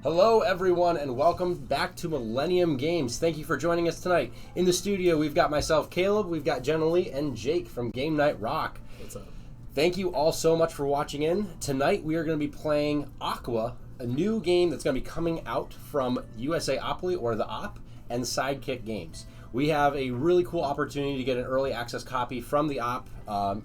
Hello everyone and welcome back to Millennium Games. Thank you for joining us tonight. In the studio we've got myself, Caleb, we've got Jennilee and Jake from Game Night Rock. What's up? Thank you all so much for watching in. Tonight we are going to be playing Aqua, a new game that's going to be coming out from USAopoly or the Op and Sidekick Games. We have a really cool opportunity to get an early access copy from the Op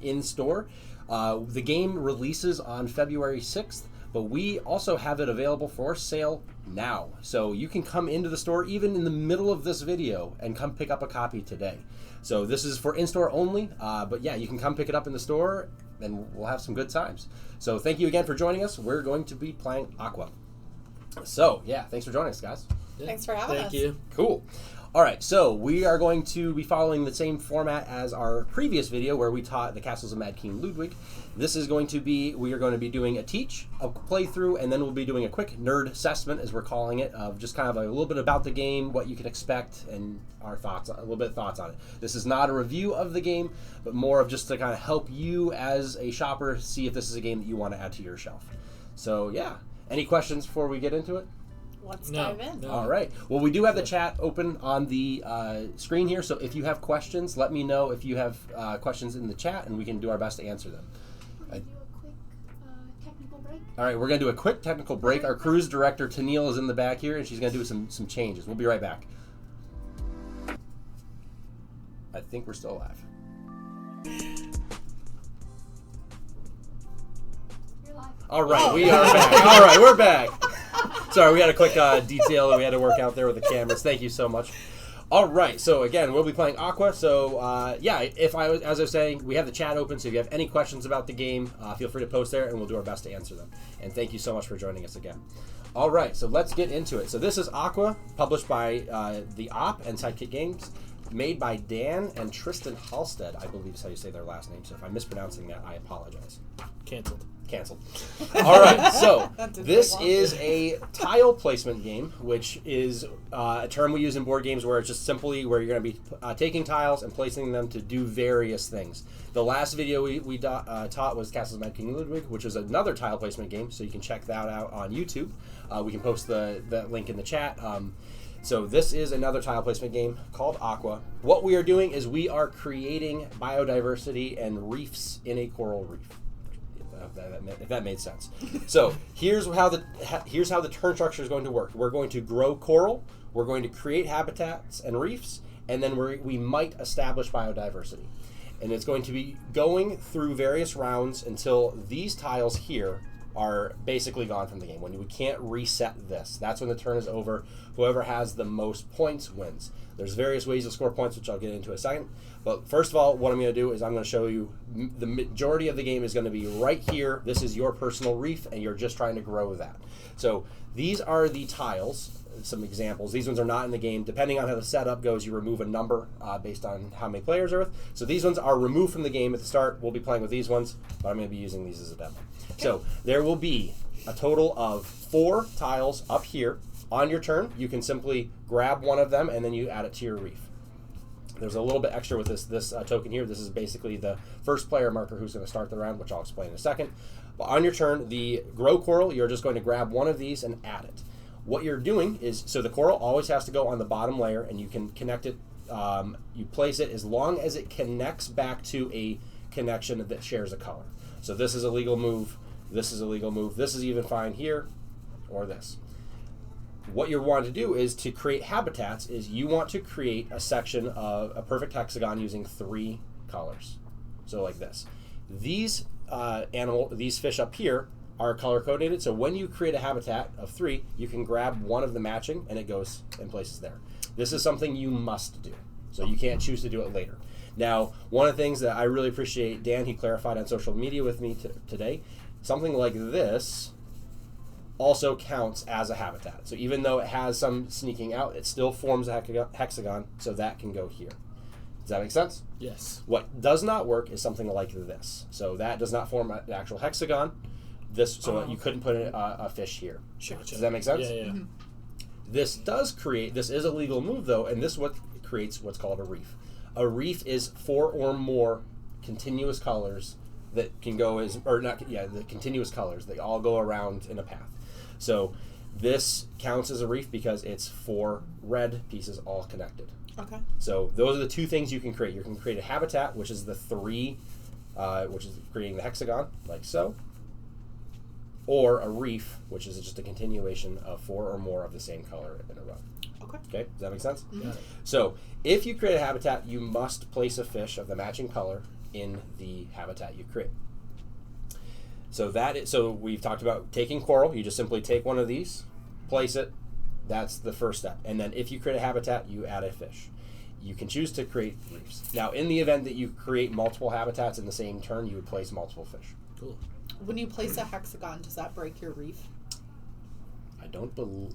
in store. The game releases on February 6th. But we also have it available for sale now. So you can come into the store even in the middle of this video and come pick up a copy today. So this is for in-store only, but yeah, you can come pick it up in the store and we'll have some good times. So thank you again for joining us. We're going to be playing Aqua. So yeah, thanks for joining us, guys. Yeah. Thanks for having us. Thank you. Cool. All right, so we are going to be following the same format as our previous video where we taught the Castles of Mad King Ludwig. This is going to be, we are going to be doing a playthrough, and then we'll be doing a quick nerd assessment, as we're calling it, of just kind of a little bit about the game, what you can expect, and our thoughts, a little bit of thoughts on it. This is not a review of the game, but more of just to kind of help you as a shopper see if this is a game that you want to add to your shelf. So yeah, any questions before we get into it? Let's dive in. No. All right. Well, we do have the chat open on the screen here, so if you have questions, let me know if you have questions in the chat, and we can do our best to answer them. We're going to do a quick technical break. All right, we're going to do a quick technical break. Our cruise director, Tennille, is in the back here, and she's going to do some changes. We'll be right back. I think we're still live. You're live. All right, we are back. All right, we're back. Sorry, we had a quick detail that we had to work out there with the cameras. Thank you so much. All right, so again, we'll be playing Aqua. So yeah, as I was saying, we have the chat open. So if you have any questions about the game, feel free to post there, and we'll do our best to answer them. And thank you so much for joining us again. All right, so let's get into it. So this is Aqua, published by the Op and Sidekick Games, made by Dan and Tristan Halstead, I believe is how you say their last name. So if I'm mispronouncing that, I apologize. Canceled. All right, so this is a tile placement game, which is a term we use in board games where it's just simply where you're going to be taking tiles and placing them to do various things. The last video we taught was Castles of Mad King Ludwig, which is another tile placement game, so you can check that out on YouTube. We can post the link in the chat. So this is another tile placement game called Aqua. What we are doing is we are creating biodiversity and reefs in a coral reef. If that made sense. So here's how the turn structure is going to work. We're going to grow coral, we're going to create habitats and reefs, and then we might establish biodiversity. And it's going to be going through various rounds until these tiles here are basically gone from the game. When we can't reset this, that's when the turn is over. Whoever has the most points wins. There's various ways to score points, which I'll get into in a second. But first of all, what I'm going to do is I'm going to show you the majority of the game is going to be right here. This is your personal reef, and you're just trying to grow that. So these are the tiles, some examples. These ones are not in the game. Depending on how the setup goes, you remove a number based on how many players are with. So these ones are removed from the game at the start. We'll be playing with these ones, but I'm going to be using these as a demo. So there will be a total of 4 tiles up here. On your turn, you can simply grab one of them and then you add it to your reef. There's a little bit extra with this token here. This is basically the first player marker who's going to start the round, which I'll explain in a second. But on your turn, the grow coral, you're just going to grab one of these and add it. What you're doing is, so the coral always has to go on the bottom layer, and you can connect it, you place it as long as it connects back to a connection that shares a color. So this is a legal move, this is a legal move, this is even fine here, or this. What you want to do is to create habitats is you want to create a section of a perfect hexagon using 3 colors. So like this. These these fish up here are color coordinated, so when you create a habitat of 3, you can grab one of the matching and it goes in places there. This is something you must do, so you can't choose to do it later. Now, one of the things that I really appreciate, Dan, he clarified on social media with me today, something like this also counts as a habitat. So even though it has some sneaking out, it still forms a hexagon, so that can go here. Does that make sense? Yes. What does not work is something like this. So that does not form an actual hexagon. You couldn't put a fish here. Sure. Does that make sense? Yeah. Mm-hmm. This is a legal move though, and this creates what's called a reef. A reef is 4 or more continuous colors that can go the continuous colors. They all go around in a path. So This counts as a reef because it's 4 red pieces all connected. Okay. So those are the 2 things you can create. You can create a habitat, which is the 3, which is creating the hexagon, like so. Or a reef, which is just a continuation of 4 or more of the same color in a row. Okay, does that make sense? Mm-hmm. So if you create a habitat, you must place a fish of the matching color in the habitat you create. So we've talked about taking coral. You just simply take one of these, place it. That's the first step. And then if you create a habitat, you add a fish. You can choose to create reefs. Now, in the event that you create multiple habitats in the same turn, you would place multiple fish. Cool. When you place a hexagon, does that break your reef?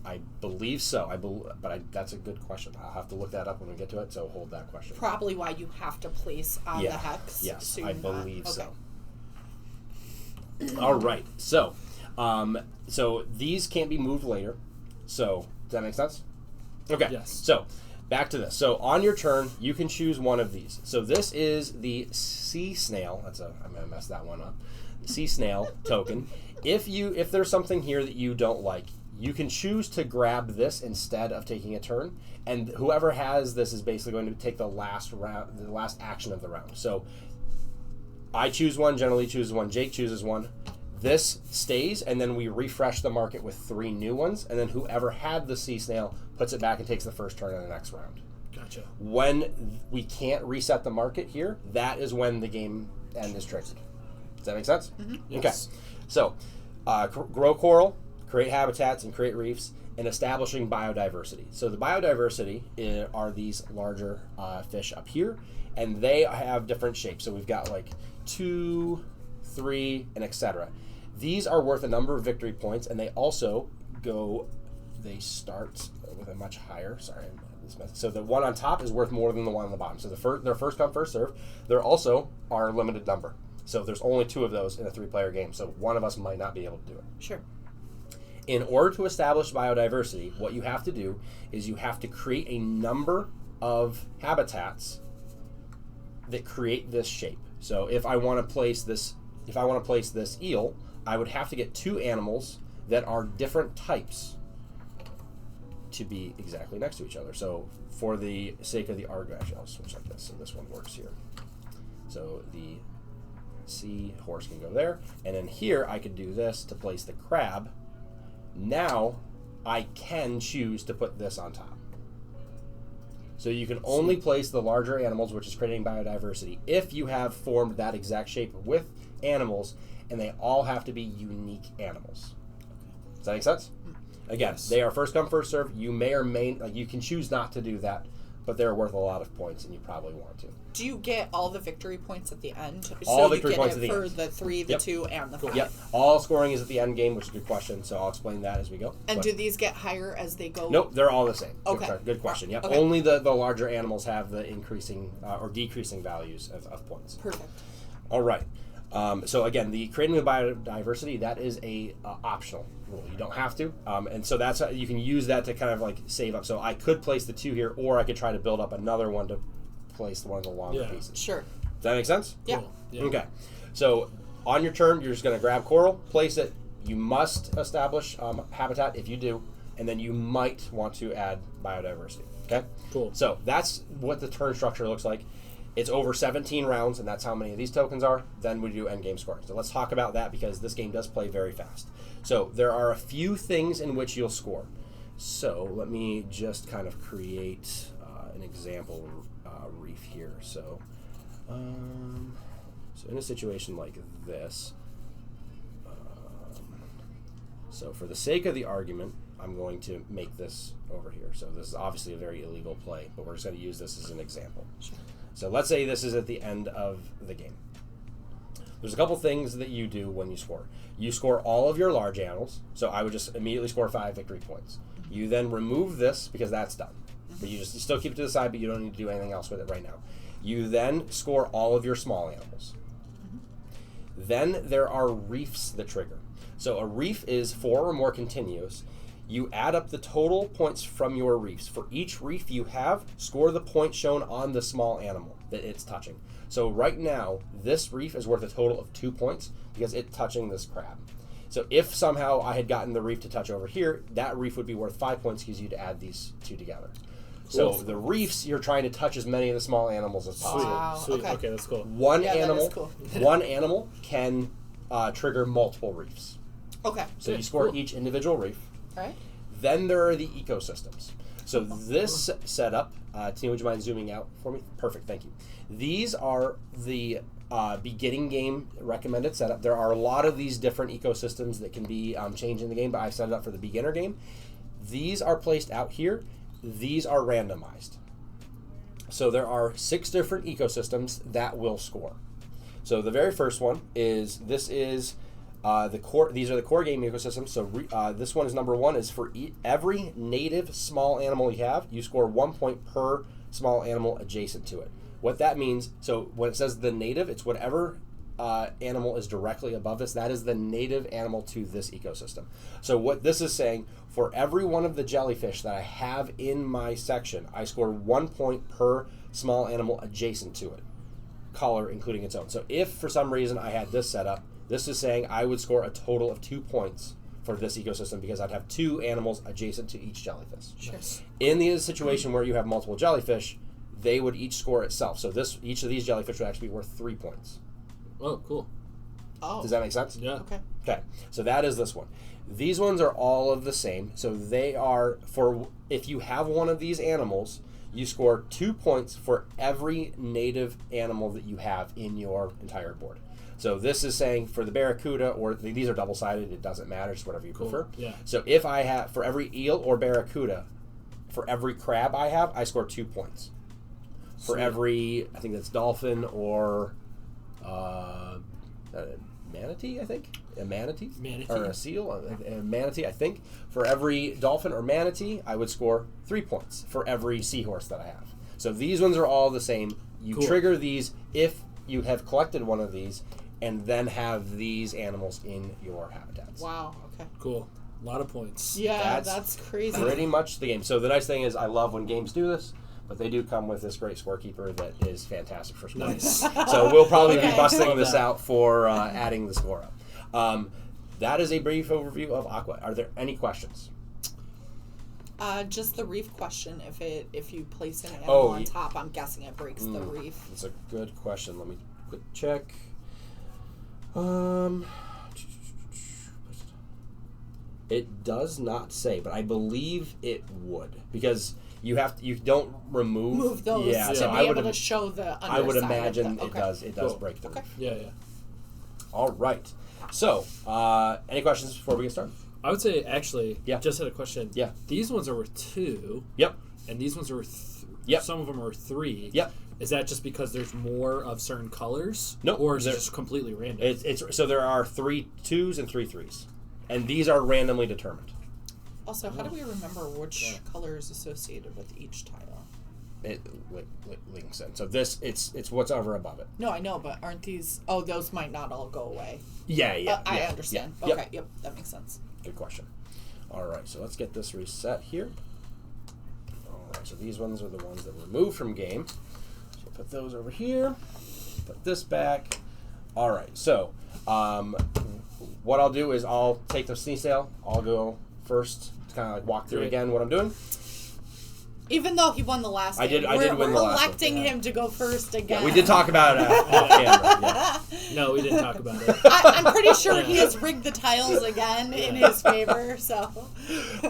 I believe so. That's a good question. I'll have to look that up when we get to it. So hold that question. Probably why you have to place on the hex. Yes, so I believe okay. so. All right. So, so these can't be moved later. So does that make sense? Okay. Yes. So back to this. So on your turn, you can choose one of these. So this is the sea snail. I'm gonna mess that one up. The sea snail token. If there's something here that you don't like, you can choose to grab this instead of taking a turn, and whoever has this is basically going to take the last action of the round. So I choose one, Jennilee chooses one, Jake chooses one. This stays, and then we refresh the market with 3 new ones, and then whoever had the sea snail puts it back and takes the first turn in the next round. Gotcha. When we can't reset the market here, that is when the game end is triggered. Does that make sense? Mm-hmm. Yes. Okay. So, grow coral, create habitats, and create reefs, and establishing biodiversity. So the biodiversity are these larger fish up here, and they have different shapes. So we've got like 2, 3, and etc. These are worth a number of victory points, and they also they start with a much higher, so the one on top is worth more than the one on the bottom. So they're first come, first serve. They're also our limited number. So there's only 2 of those in a 3-player game. So one of us might not be able to do it. Sure. In order to establish biodiversity, what you have to do is you have to create a number of habitats that create this shape. So if I want to place this eel, I would have to get 2 animals that are different types to be exactly next to each other. So for the sake of the argument, actually I'll switch like this, so this one works here. So the sea horse can go there, and then here I could do this to place the crab. Now I can choose to put this on top. So you can only place the larger animals, which is creating biodiversity, if you have formed that exact shape with animals, and they all have to be unique animals. Does that make sense? Again, they are first come, first serve. You may or may you can choose not to do that, but they're worth a lot of points, and you probably want to. Do you get all the victory points at the end? All victory points at the end. For the 3, the 2, and the 5. Yep. All scoring is at the end game, which is a good question, so I'll explain that as we go. And do these get higher as they go? Nope, they're all the same. Okay. Good question. Yep. Okay. Only the larger animals have the increasing or decreasing values of points. Perfect. All right. So again, the creating the biodiversity, that is a optional rule. You don't have to, and so that's how you can use that to kind of like save up. So I could place the 2 here, or I could try to build up another one to place one of the longer pieces. Sure. Does that make sense? Yeah. Cool. Yeah. Okay. So on your turn, you're just going to grab coral, place it. You must establish habitat if you do, and then you might want to add biodiversity. Okay? Cool. So that's what the turn structure looks like. It's over 17 rounds, and that's how many of these tokens are. Then we do endgame scoring. So let's talk about that because this game does play very fast. So there are a few things in which you'll score. So let me just kind of create an example reef here. So, so in a situation like this, so for the sake of the argument, I'm going to make this over here. So this is obviously a very illegal play, but we're just going to use this as an example. Sure. So let's say this is at the end of the game. There's a couple things that you do when you score. You score all of your large animals, so I would just immediately score 5 victory points. You then remove this because that's done. But you still keep it to the side, but you don't need to do anything else with it right now. You then score all of your small animals. Then there are reefs that trigger. So a reef is 4 or more continuous. You add up the total points from your reefs. For each reef you have, score the point shown on the small animal that it's touching. So right now, this reef is worth a total of 2 points because it's touching this crab. So if somehow I had gotten the reef to touch over here, that reef would be worth 5 points because you'd add these two together. Cool. So the reefs, you're trying to touch as many of the small animals as possible. Wow. Sweet. Okay. Okay, that's cool. One Yeah, that animal, is cool. one animal can trigger multiple reefs. Okay. So you Okay, score cool. each individual reef. All right. Then there are the ecosystems. So this setup, Tina, would you mind zooming out for me? Perfect, thank you. These are the beginning game recommended setup. There are a lot of these different ecosystems that can be changed in the game, but I've set it up for the beginner game. These are placed out here. These are randomized. So there are 6 different ecosystems that will score. So the very first one is, this is the core. These are the core game ecosystems. So this one is number 1 is for every native small animal you have, you score 1 point per small animal adjacent to it. What that means, so when it says the native, it's whatever animal is directly above this. That is the native animal to this ecosystem. So what this is saying, for every one of the jellyfish that I have in my section, I score 1 point per small animal adjacent to it, color including its own. So if for some reason I had this set up, this is saying I would score a total of 2 points for this ecosystem because I'd have 2 animals adjacent to each jellyfish. Sure. In the situation where you have multiple jellyfish, they would each score itself. So each of these jellyfish would actually be worth 3 points. Oh, cool. Oh. Does that make sense? Yeah. Okay. Okay, so that is this one. These ones are all of the same. So they are, for if you have one of these animals, you score 2 points for every native animal that you have in your entire board. So this is saying for the barracuda, or these are double-sided, it doesn't matter, just whatever you Cool. prefer. Yeah. So if I have, for every eel or barracuda, for every crab I have, I score 2 points. For Sweet. every, I think that's dolphin or manatee, I think. A manatee? Manatee. Or a seal? A manatee, I think. For every dolphin or manatee, I would score 3 points for every seahorse that I have. So these ones are all the same. You Cool. trigger these if you have collected one of these and then have these animals in your habitats. Wow. Okay. Cool. A lot of points. Yeah, that's crazy. Pretty much the game. So the nice thing is I love when games do this, but they do come with this great scorekeeper that is fantastic for scoring. Nice. So we'll probably Okay. be busting Love this that. out for adding the score up. That is a brief overview of Aqua. Are there any questions? Just the reef question. If you place an animal Oh, on top, I'm guessing it breaks the reef. That's a good question. Let me quick check. It does not say, but I believe it would because you don't remove Move those Yeah, to so be I would able to show the underside. I would of imagine the, okay. it does Cool. break the Okay. roof. Yeah, yeah. All right. So, any questions before we get started? I would say, actually, Yeah. just had a question. Yeah. These ones are worth 2, Yep. and these ones are worth Yep. some of them are 3. Yep. Is that just because there's more of certain colors? No, Or is it there- just completely random? It's so there are 3 2s and 3 3s, and these are randomly determined. Also, how do we remember which Yeah. color is associated with each tile? It links in. So this it's what's over above it. No, I know, but aren't these? Oh, those might not all go away. Yeah. I understand. Yeah. Okay, yep, that makes sense. Good question. All right, so let's get this reset here. All right, so these ones are the ones that were moved from game. So put those over here. Put this back. All right, so what I'll do is I'll take the sneeze tail. I'll go first to kind of like walk through Great. again what I'm doing. Even though he won the last I game, did win the we're last one, electing yeah. him to go first again. Yeah, we did talk about it off camera. Yeah. No, we didn't talk about it. I'm pretty sure he has rigged the tiles again in his favor, so.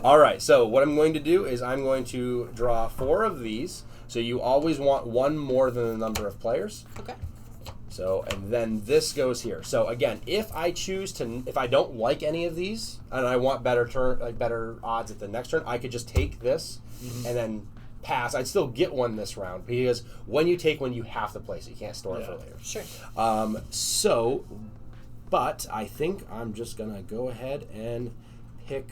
All right, so what I'm going to do is I'm going to draw 4 of these. So you always want one more than the number of players. Okay. So, and then this goes here. So again, if I don't like any of these and I want better odds at the next turn, I could just take this and then pass. I'd still get one this round because when you take one, you have to place it. You can't store it for later. Sure. But I think I'm just gonna go ahead and pick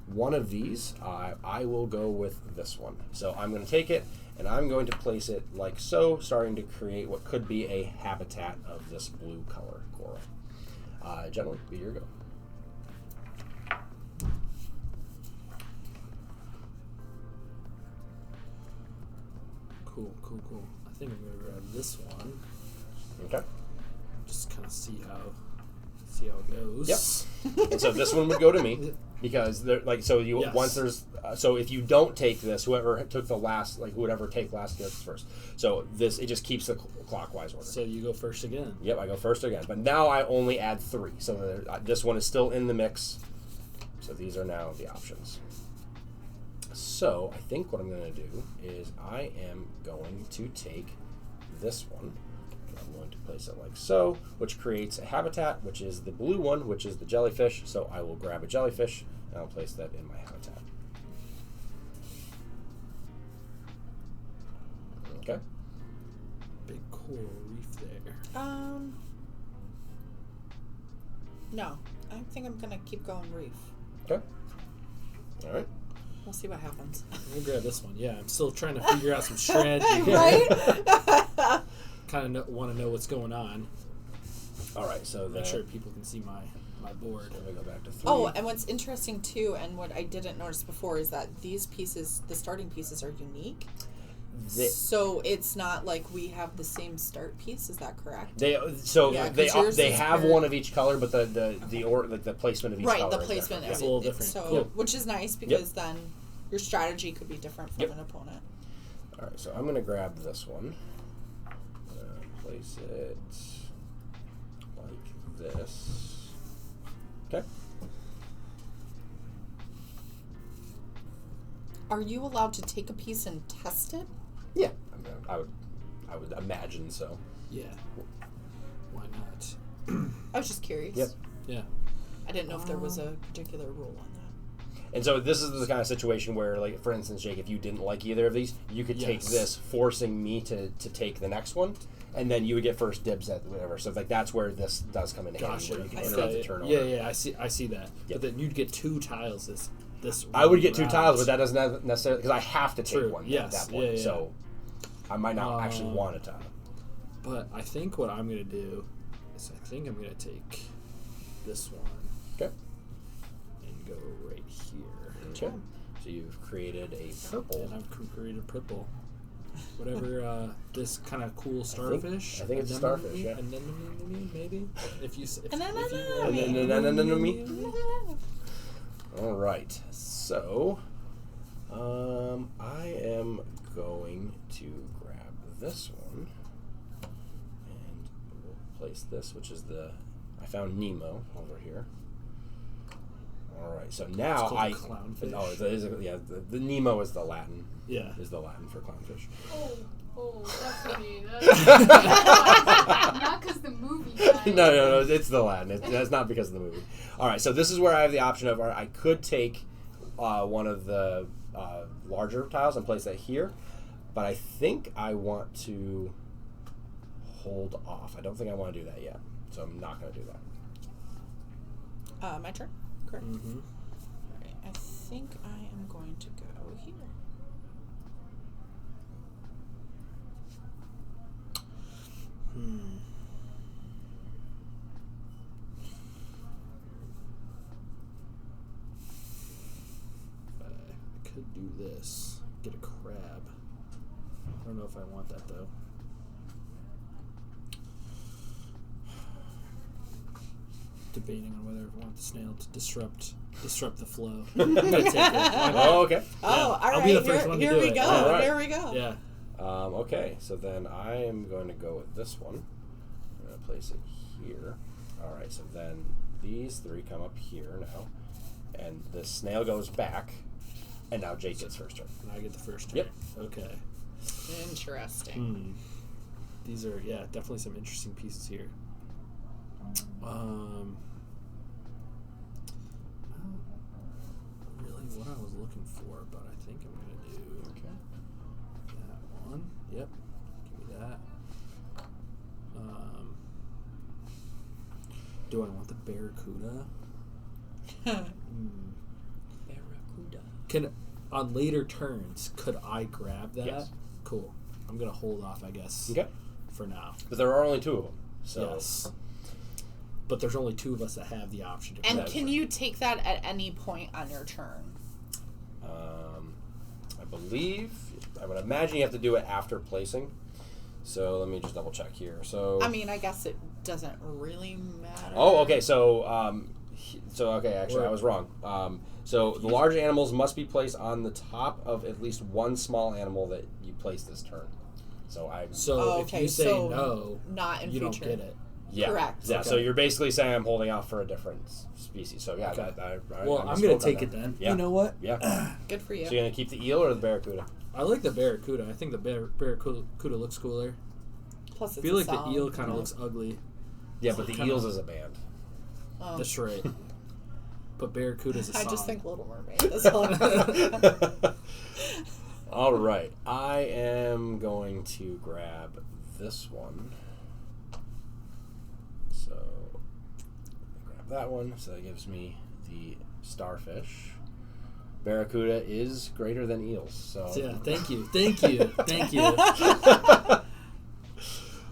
one of these. I will go with this one. So I'm gonna take it and I'm going to place it like so, starting to create what could be a habitat of this blue color coral. Jennilee, be your go. Cool. I think I'm going to grab this one. Okay. Just kind of see how it goes. Yep. And so this one would go to me because once there's so if you don't take this, whoever took the last, whoever take last gets first. So it just keeps the clockwise order. So you go first again. Yep, I go first again. But now I only add 3. So this one is still in the mix. So these are now the options. So I think what I'm going to do is I am going to take this one. I'm going to place it like so, which creates a habitat, which is the blue one, which is the jellyfish. So I will grab a jellyfish and I'll place that in my habitat. Okay. Big coral reef there. No. I think I'm gonna keep going reef. Okay. All right. We'll see what happens. We'll grab this one. Yeah, I'm still trying to figure out some strategy here. Right? Kind of want to know what's going on. All right. So Make sure people can see my board. So we go back to 3. Oh, and what's interesting too, and what I didn't notice before, is that these pieces, the starting pieces, are unique. So it's not like we have the same start piece. Is that correct? They have one of each color, but the placement of each color. Right, the is placement different. is a little different. So, Yep. which is nice because then your strategy could be different from an opponent. All right, so I'm going to grab this one, place it like this. Okay. Are you allowed to take a piece and test it? Yeah, I would imagine so. Yeah. Why not? I was just curious. Yep. Yeah. I didn't know if there was a particular rule on that. And so this is the kind of situation where, like, for instance, Jake, if you didn't like either of these, you could take this, forcing me to take the next one, and then you would get first dibs at whatever. So like that's where this does come in handy, where you can interrupt the turnover. Yeah, I see that. But then you'd get 2 tiles this I would get 2 round. tiles, but that doesn't necessarily, because I have to take True. one Yes. at that point. Yeah. So I might not actually want a tile. But I think what I'm going to do is I think I'm going to take this one Okay. and go right here. Okay. So you've created a purple. And I've created purple. Whatever this kind of cool starfish. I think it's a starfish, yeah. Anemone, maybe? If you All right. So I am going to grab this one and we'll place this, which is I found Nemo over here. All right. So now the Nemo is the Latin. Yeah. Is the Latin for clownfish. Oh, that's what it is. Not because the movie. No, it's the Latin. That's not because of the movie. All right, so this is where I have the option of I could take one of the larger tiles and place that here, but I think I want to hold off. I don't think I want to do that yet, so I'm not going to do that. My turn? Correct. Mm-hmm. Alright, I think I am going to go here. I could do this. Get a crab. I don't know if I want that though. Debating on whether I want the snail to disrupt the flow. I'm gonna take it. Why not? Oh, okay. Oh, all right. I'll be the first one to here do we it. go. All right. Here we go. Yeah. Okay, so then I am going to go with this one. I'm going to place it here. All right, so then these 3 come up here now, and the snail goes back, and now Jake gets first turn. And I get the first turn. Yep. Okay. Interesting. These are definitely some interesting pieces here. Really what I was looking for, but I think I'm gonna do that one. Yep. Give me that. Do I want the barracuda? Barracuda. On later turns, could I grab that? Yes. Cool. I'm gonna hold off, I guess. Okay. For now. But there are only 2 of them. So. Yes. But there's only 2 of us that have the option to And grab can it. you take that at any point on your turn? I believe, I would imagine you have to do it after placing. So let me just double check here. So I mean, I guess it doesn't really matter. Oh, okay. So Actually, I was wrong. So the large animals must be placed on the top of at least one small animal that you place this turn. If you say no, not in you future. don't get it. Yeah. Correct. Yeah. Okay. So you're basically saying I'm holding out for a different species. So yeah, Okay. I'm I'm gonna take it then. Yeah. You know what? Yeah. Good for you. So you're gonna keep the eel or the barracuda? I like the barracuda. I think the barracuda looks cooler. Plus, I it's feel a like the song, eel kind you of know? looks ugly. Yeah, but the Kinda- eels is a band. Oh. That's right. But barracuda's a song. I just think Little Mermaid. That's all I'm All right, I am going to grab this one. So grab that one. So that gives me the starfish. Barracuda is greater than eels. So Yeah, thank you.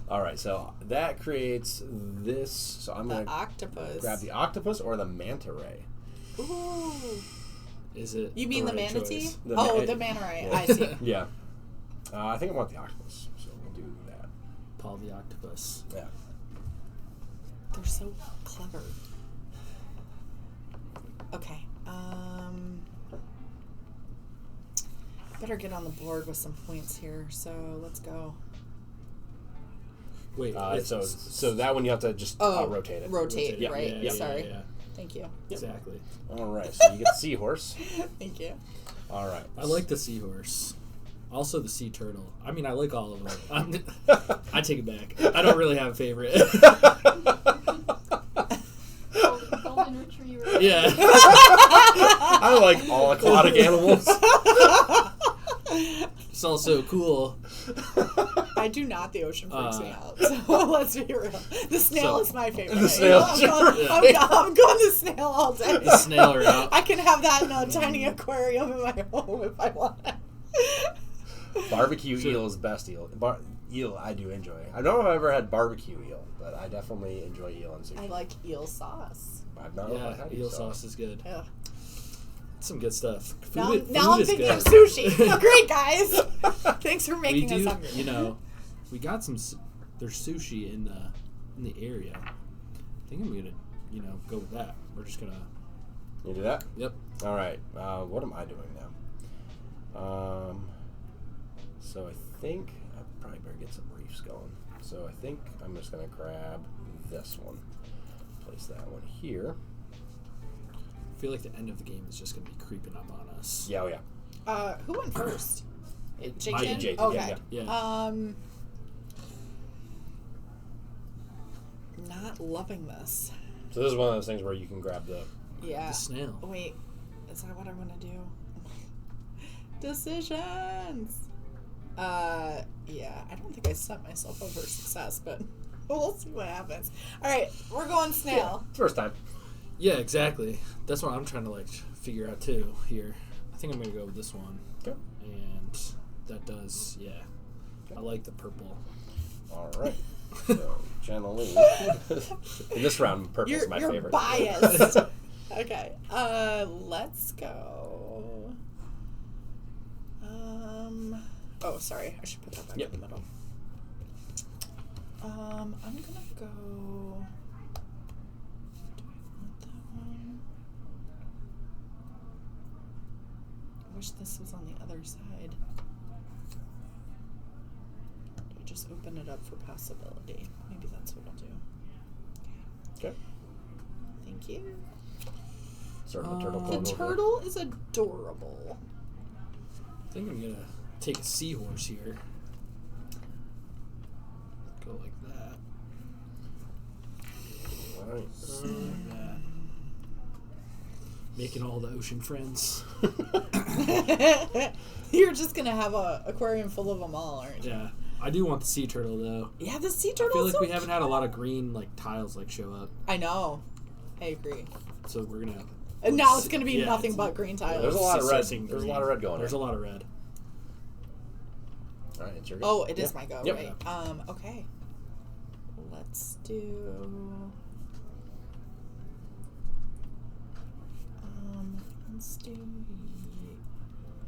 all right, so that creates this. So I'm The going to octopus. grab the octopus or the manta ray. Ooh. Is it? You mean the right manatee? choice? The manta ray. I see. Yeah. I think I want the octopus, so we'll do that. Paul the octopus. Yeah. They're so clever. Okay. Better get on the board with some points here. So let's go. Wait, So that one you have to just rotate it. Rotate, Yeah, right? yeah, Sorry. Yeah. Thank you. Exactly. All right, so you get the seahorse. Thank you. All right. I like the seahorse. Also the sea turtle. I mean, I like all of them. I take it back. I don't really have a favorite. Golden retriever. Yeah. I like all aquatic animals. It's also cool. I do not. The ocean freaks me out. So let's be real. The snail is my favorite. The snail I'm is going, your I'm going the snail all day. The snail route. I can have that in a tiny aquarium in my home if I want. Barbecue eel is best eel. Eel I do enjoy. I don't know if I've ever had barbecue eel, but I definitely enjoy eel and sushi. I like eel sauce. I've not had eel sauce is good. Yeah. Some good stuff. Now Food I'm is thinking good. of sushi. Great, guys. Thanks for We making us do, hungry. you know, we got some. There's sushi in the area. I think I'm gonna, go with that. We're just gonna. You do that? Yep. All right. What am I doing now? So I think I probably better get some reefs going. So I think I'm just gonna grab this one, place that one here. I feel like the end of the game is just gonna be creeping up on us. Yeah, oh yeah. Who went first? Jake Mine did? and Jake did, Okay. Yeah. Not loving this. So this is one of those things where you can grab the. Yeah. The snail. Wait, is that what I want to do? Decisions. Yeah, I don't think I set myself up for success, but we'll see what happens. All right, we're going snail. First time. Yeah, exactly. That's what I'm trying to figure out too here. I think I'm gonna go with this one. Okay. And that does, yeah. I like the purple. All right. So Jennilee. In this round, purple is my You're favorite. biased. Okay. Let's go. Oh, sorry. I should put that back in the middle. I'm gonna go. Do I want that one? I wish this was on the other side. Do I just open it up for possibility? Maybe that's what I'll do. Okay. Thank you. Sort of a turtle. The pose over turtle is adorable. I think I'm gonna take a seahorse here. Go like that. there. All right. Like that. Making all the ocean friends. You're just gonna have a aquarium full of them all, aren't you? Yeah. I do want the sea turtle though. Yeah, the sea I turtle. feel like we haven't had a lot of green tiles show up. I know. I agree. So we're gonna. And now it's gonna be Yeah, nothing it's- but green tiles. There's a lot of red. Sussing There's a green. lot of red going. There's on. a lot of red. All right, it's your go. Oh, it is Yep. my go, Yep. right? Okay. Let's do. Let's do.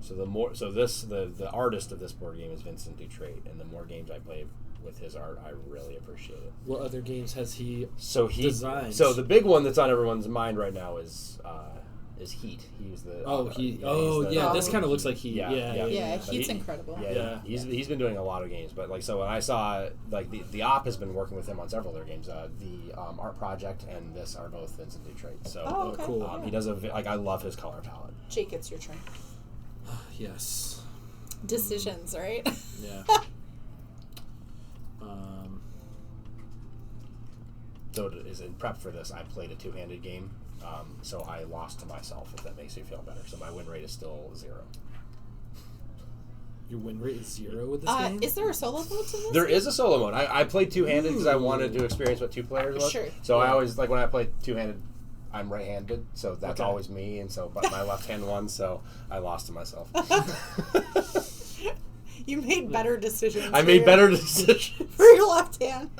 So the artist of this board game is Vincent Dutrait, and the more games I play with his art. I really appreciate it. What other games has he designed? designed? So the big one that's on everyone's mind right now is Heat. He's the this kind of looks like Heat. Yeah, Heat's incredible. Yeah. He's been doing a lot of games, but like so when I saw like the op has been working with him on several of their games. The art project and this are both Vincent Dutrait. So cool. He does I love his color palette. Jake, it's your turn. Yes. Decisions, right? Yeah. So is in prep for this, I played a two-handed game, so I lost to myself. If that makes you feel better, so my win rate is still 0. Your win rate is 0 with this game? Is there a solo mode to this? There is a solo mode. I played two-handed because I wanted to experience what two players was. Sure. So I always when I play two-handed, I'm right-handed, so that's always me, and so but my left hand won, so I lost to myself. You made better decisions. I made better decisions for your left hand.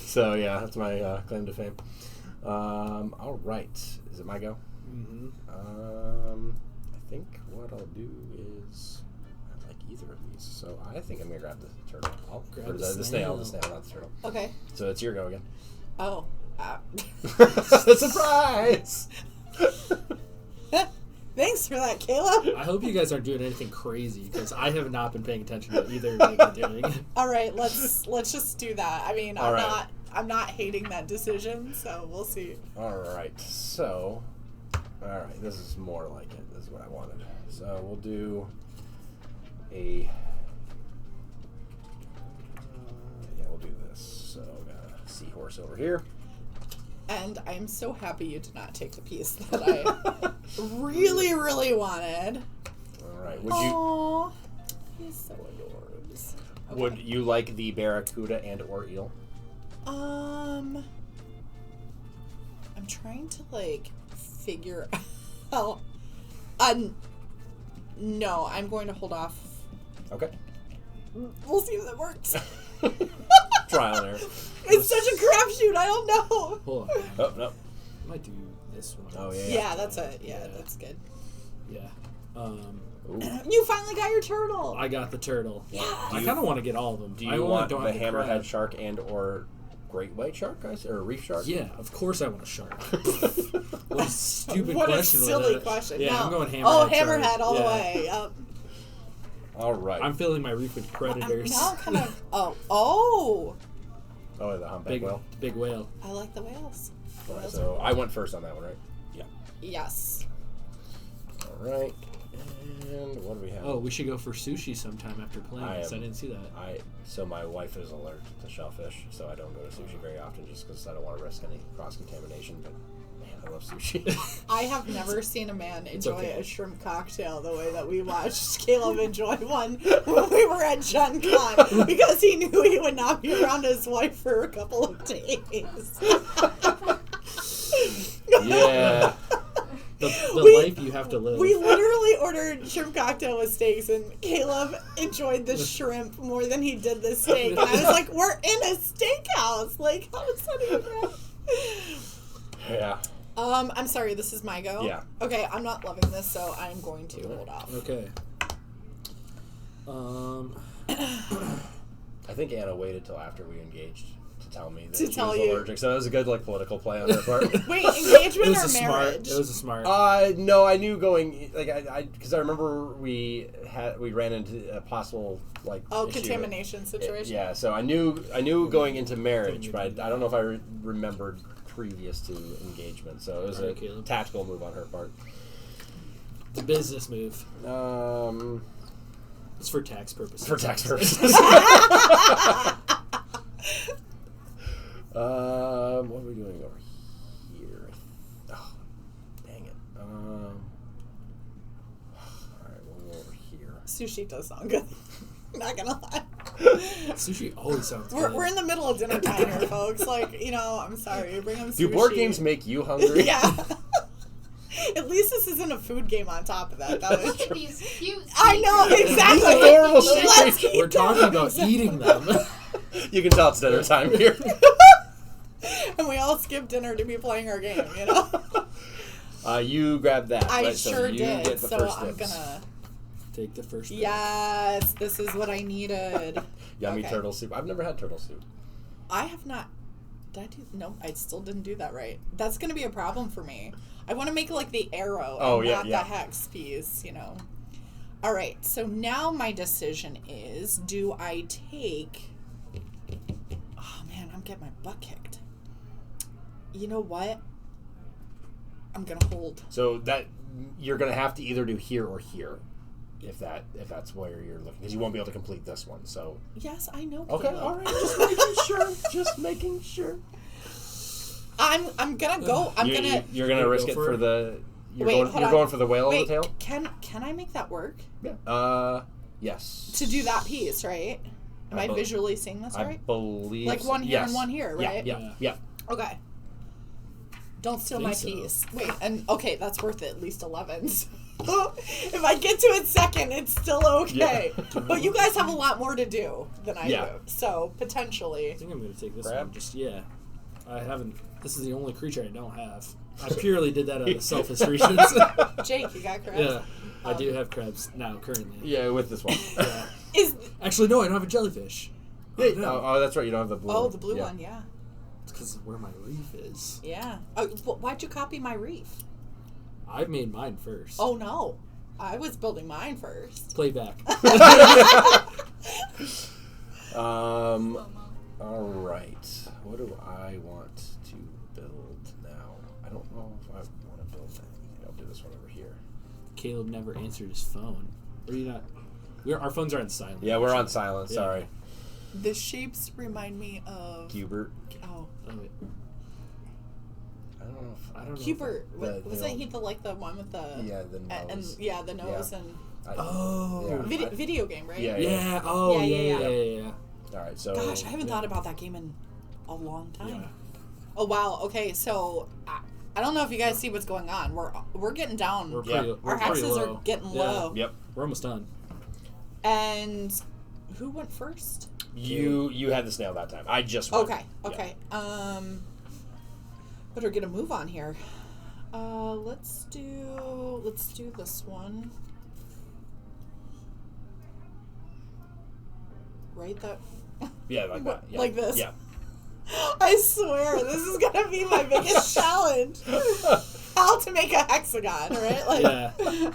So yeah, that's my claim to fame. All right, is it my go? Mm-hmm. I think what I'll do is I like either of these, so I think I'm gonna grab the turtle. I'll grab the snail, not the turtle. Okay. So it's your go again. Oh. Surprise! Thanks for that, Caleb. I hope you guys aren't doing anything crazy because I have not been paying attention to either of you are doing. All right, let's just do that. I mean, I'm not hating that decision, so we'll see. All right, so this is more like it. This is what I wanted. So we'll do a we'll do this. So got a seahorse over here. And I'm so happy you did not take the piece that I really, really wanted. All right. Aww, he's so adorbs. Okay. Would you like the barracuda and or eel? I'm trying to figure out. No, I'm going to hold off. Okay. We'll see if that works. Trial and error. It's such a crapshoot. I don't know. Hold on. Oh no. I might do this one. Oh yeah. Yeah, that's it. Yeah, that's good. Yeah. You finally got your turtle. I got the turtle. Yeah. I kind of want to get all of them. Do you want the hammerhead shark and or great white shark, guys, or reef shark? Yeah, of course I want a shark. What a stupid what question. What a silly question. Yeah, no. I'm going hammerhead. Oh, hammerhead shark. all the way. Yep. All right. I'm filling my reef with predators. Now kind of. Oh, the humpback whale. Big whale. I like the whales. Right, so I went first on that one, right? Yeah. Yes. All right. And what do we have? Oh, we should go for sushi sometime after playing this. I didn't see that. So my wife is allergic to shellfish, so I don't go to sushi very often just because I don't want to risk any cross-contamination, but man, I love sushi. I have never seen a man enjoy a shrimp cocktail the way that we watched Caleb enjoy one when we were at Gen Con because he knew he would not be around his wife for a couple of days. Yeah. The life you have to live. We literally ordered shrimp cocktail with steaks, and Caleb enjoyed the shrimp more than he did the steak. And I was like, we're in a steakhouse. Like, how is that even right? Yeah. I'm sorry, this is my go? Yeah. Okay, I'm not loving this, so I'm going to hold off. Okay. I think Anna waited till after we engaged to tell me that To she tell was you. allergic, so it was a good political play on her part. Wait, engagement or It marriage? was a smart. No, I knew going because I remember we ran into a possible issue. Contamination situation. Yeah, so I knew going into marriage, but I don't know if I remembered previous to engagement. So it was a tactical move on her part. It's a business move. It's for tax purposes. For tax purposes. What are we doing over here? Oh, dang it. All right, we'll go over here. Sushi does sound good. Not gonna lie. Sushi always sounds good. We're in the middle of dinner time here, folks. I'm sorry. Bring them sushi. Do board games make you hungry? Yeah. At least this isn't a food game on top of that. That was Look at these cute. I know, exactly. These adorable Let's creatures. eat We're talking them. about eating them. You can tell it's dinner time here. And we all skip dinner to be playing our game, You grabbed that. I right? sure so you did. Get the So first I'm dibs. gonna. Take the first. Yes, this is what I needed. Yummy Okay. turtle soup. I've never had turtle soup. I have not. Did I do? No, I still didn't do that right. That's gonna be a problem for me. I want to make like the arrow, and not the hex piece. All right. So now my decision is: do I take? Oh man, I'm getting my butt kicked. You know what? I'm gonna hold. So that you're gonna have to either do here or here, if that's where you're looking, because you won't be able to complete this one. So Yes, I know. okay, Caleb. all right, just making sure. Just making sure. I'm gonna go. You're gonna risk it for the. You're going for the whale on the tail. Can I make that work? Yeah. Yes. To do that piece, right? Am I visually seeing this right? I believe like one here and one here, right? Yeah. Okay. Don't steal my piece. Wait, and okay, that's worth at least 11s. If I get to it second, it's still okay. Yeah. But you guys have a lot more to do than I do. So, potentially. I think I'm going to take this Crab? one. I haven't. This is the only creature I don't have. I purely did that out of selfish reasons. Jake, you got crabs? Yeah. I do have crabs now, currently. Yeah, with this one. Actually, no, I don't have a jellyfish. Yeah. Oh, that's right. You don't have the blue one. Oh, the blue one, yeah. It's because of where my reef is. Yeah. Why'd you copy my reef? I made mine first. Oh, no. I was building mine first. Playback. All right. What do I want to build now? I don't know if I want to build anything. I'll do this one over here. Caleb never answered his phone. Are you not? Our phones are on silent. Yeah, we're on silent. Yeah. Sorry. The shapes remind me of... Hubert. Oh. Wait. I don't know. Hubert. Wasn't he the one with the... Yeah, the nose. The nose and... Video game, right? Yeah. Oh, yeah. All right, so... Gosh, I haven't thought about that game in a long time. Yeah. Oh, wow. Okay, so... I don't know if you guys see what's going on. We're getting down. Our hexes are getting low. Yep. We're almost done. And who went first? You had the snail that time. I just went. Okay. Better get a move on here. Let's do this one. Right, that. Yeah, like that. Yeah. Like this. Yeah. I swear, this is gonna be my biggest challenge. How to make a hexagon, right? Yeah.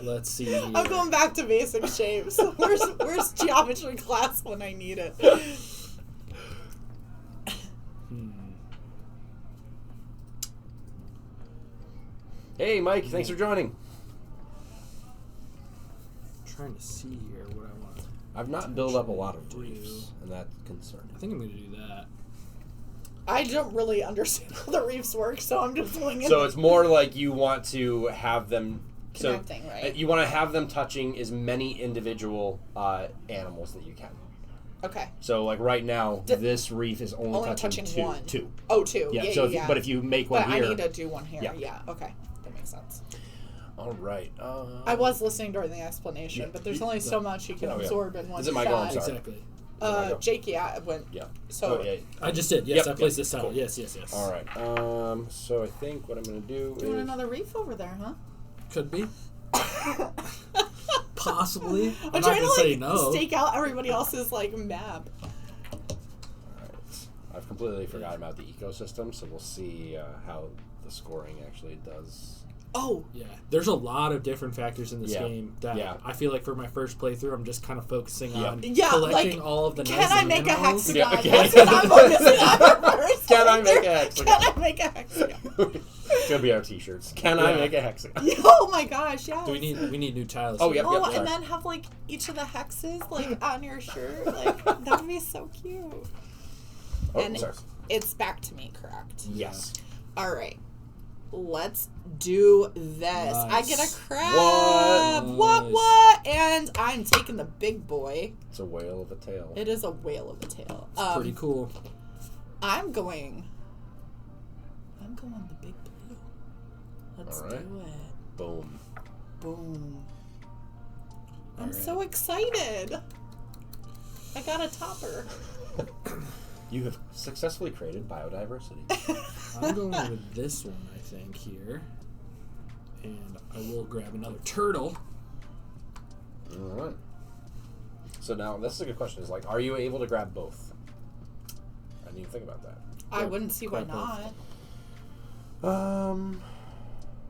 Let's see. I'm going back to basic shapes. Where's geometry class when I need it? Hey, Mike. Thanks for joining. Trying to see here what I want. I've not built up a lot of reefs, and that's concerning. I think I'm going to do that. I don't really understand how the reefs work, so I'm just winging it. So it's more like you want to have them connecting, right? You want to have them touching as many individual animals that you can. Okay. So like right now, this reef is only touching one. Two. Oh, two. Yeah. But if you make one here, I need to do one here. Yeah. Okay. That makes sense. All right. I was listening during the explanation, but there's only so much you can absorb in one shot. Is it my go? I'm sorry. Exactly. Jake, went. Yeah. So I just did. Yes, I placed this out. Cool. Yes. All right. So I think what I'm going to do doing another reef over there, huh? Could be. Possibly. I'm not trying to say no. stake out everybody else's map. All right. I've completely forgotten about the ecosystem, so we'll see how the scoring actually does. Oh. Yeah. There's a lot of different factors in this game that I feel like for my first playthrough, I'm just kind of focusing on collecting all of the Can I make animals. a hexagon? That's what I'm focusing on first. Can I make a hexagon? Can I make a hexagon? It's gonna be our t-shirts. Can I make a hexagon? Oh my gosh, yes. Do we need new tiles? Oh, yep. And then have each of the hexes on your shirt. That would be so cute. Oh, and sorry. It's back to me, correct? Yes. All right. Let's do this. Nice. I get a crab. What? And I'm taking the big boy. It's a whale of a tail. It is a whale of a tail. It's pretty cool. I'm going the big blue. Let's do it. Boom. I'm so excited. I got a topper. You have successfully created biodiversity. I'm going with this one, I think, here. And I will grab another turtle. All right. So now, this is a good question. Is like, are you able to grab both? I didn't even think about that. I wouldn't see why Grab not.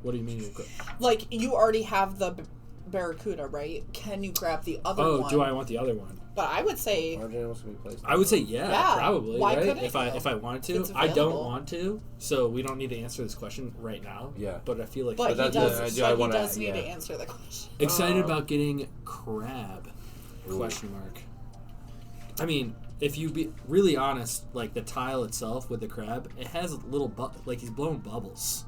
What do you mean? Like, you already have the Barracuda, right? Can you grab the other one? Oh, do I want the other one? But I would say... I would say yeah. Probably, why right? couldn't If I wanted to. It's I don't available. want to, so we don't need to answer this question right now. Yeah. But I feel like... But he that's- does, I he wanna- does need yeah. to answer the question. Excited about getting crab? Ooh. Question mark. I mean, if you be really honest, like the tile itself with the crab, it has a little like he's blowing bubbles.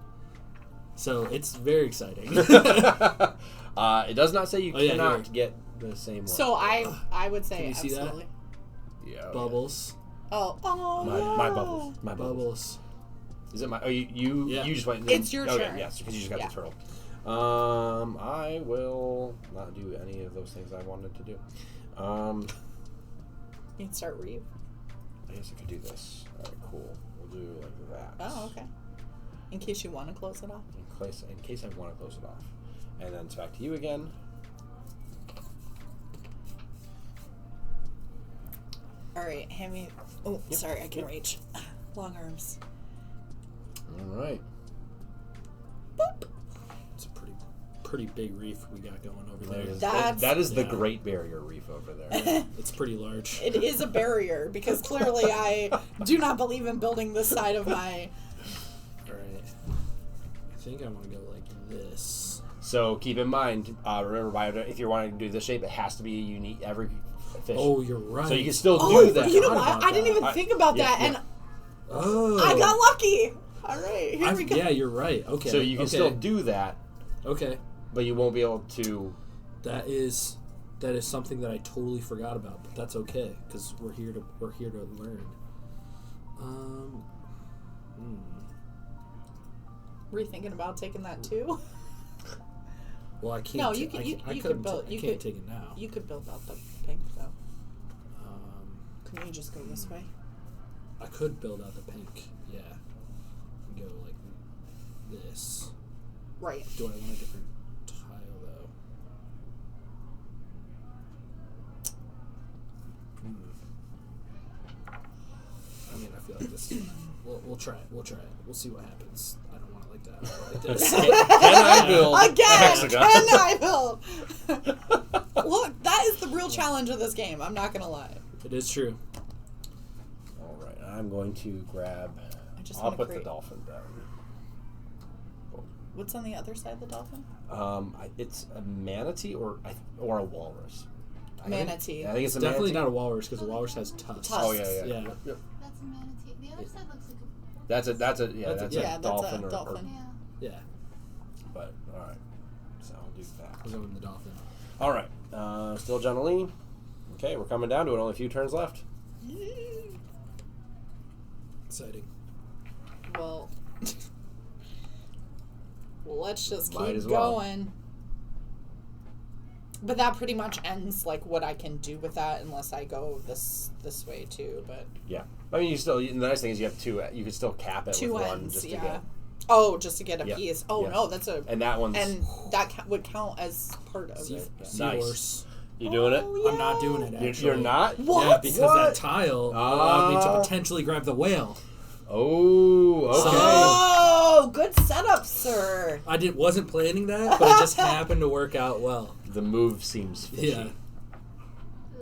So it's very exciting. It does not say you Oh, yeah, cannot here. get the same one. So I would say Can you see that? absolutely. Yeah, Bubbles. Oh, My bubbles. My bubbles. Bubbles. Is it my? Oh, you Yeah. just went. It's your okay, turn. Yes, because you just got Yeah. the turtle. I will not do any of those things I wanted to do. You can start Reeve. I guess I could do this. All right, cool. We'll do like that. Oh, okay. In case you want to close it off. In case I want to close it off, and then it's back to you again. All right, hand me. Oh, sorry, I can reach. Long arms. All right. Boop. It's a pretty big reef we got going over there. That is the Yeah. Great Barrier Reef over there. It's pretty large. It is a barrier because clearly I do not believe in building this side of my. Alright. I think I want to go like this. So keep in mind, remember, if you're wanting to do this shape, it has to be unique every fish. Oh, you're right. So you can still Oh, do that. you know Forgot what? about I didn't that. even think about that, yeah. and Oh. I got lucky. All right, here we go. Yeah, you're right. Okay. So you can still do that, Okay. but you won't be able to. That is something that I totally forgot about, but that's okay because we're here to learn. Were you thinking about taking that too? Well, I can't. No, you could- you couldn't could build- I you can't could- take it now. You could build out the pink though. Um, Can you just go this way? I could build out the pink. Yeah. And go like this. Right. Do I want a different tile though? I mean, I feel like this. We'll try it. We'll try it. We'll see what happens. I don't want it like that. I want it like this. Can I build a Again, hexagon? can I build? Look, that is the real challenge of this game. I'm not gonna lie. It is true. All right, I'm going to grab. just I'll wanna put the create- dolphin down. What's on the other side of the dolphin? It's a manatee or a walrus. Manatee. I think it's a Definitely manatee. not a walrus because a walrus has tusks. Tusks. Oh yeah. Yeah. Yep. That's a manatee. The other side looks like a. That's a That's a dolphin. that's a dolphin. Yeah. Yeah. But all right, so I'll do that. We're going the dolphin. All right, still Jennilee. Okay, we're coming down to it. Only a few turns left. Exciting. Well, let's just Might keep as well. going. But that pretty much ends like what I can do with that, unless I go this way too. But Yeah, I mean, the nice thing is you have two. You can still cap it two with one ends, just to yeah. get. Oh, just to get a Yeah, piece. Oh yeah. no, that's a And that one's. and that would count as part of it. Yeah. Seahorse. You doing it? Oh, I'm not doing it. You're- Actually. You're not. What? Yeah, because What? that tile allowed me to Ah. potentially grab the whale. Oh, okay. Oh, good setup, sir. I wasn't planning that, but it just happened to work out well. The move seems fishy. Yeah.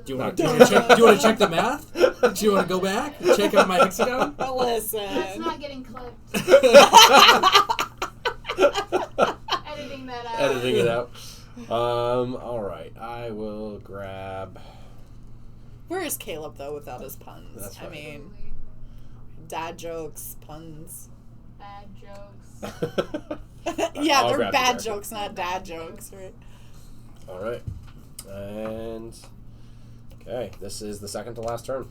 Do you want Not to check the math? Do you want to go back and check out my hexagon? It's Listen. not getting clipped. Editing that out. Editing it out. All right. I will grab. Where is Caleb though without his puns? That's I right. mean, dad jokes, puns. Bad jokes. Yeah, I'll they're grab bad the jokes, not dad jokes, right? All right. And okay, this is the second to last turn.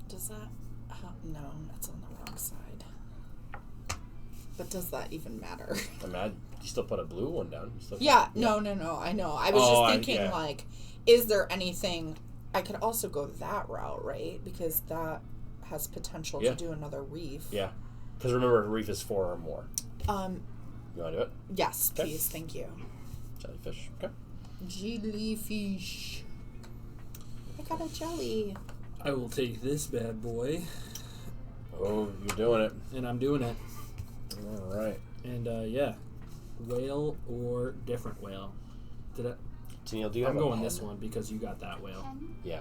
Does that? No, that's on the wrong side. But does that even matter? I'm mad. You still put a blue one down. You still Yeah, no, I know. I was Oh, just thinking, yeah. like, is there anything... I could also go that route, right? Because that has potential Yeah. to do another reef. Yeah, because remember, reef is 4 or more. You want to do it? Yes, Okay. please. Thank you. Jellyfish. Okay. Jellyfish. I got a jelly. I will take this bad boy, Oh, you're doing it. and I'm doing it. All right. And yeah, whale or different whale. Did I? Tennille, do you I'm have a going pen? this one because you got that whale. Yeah.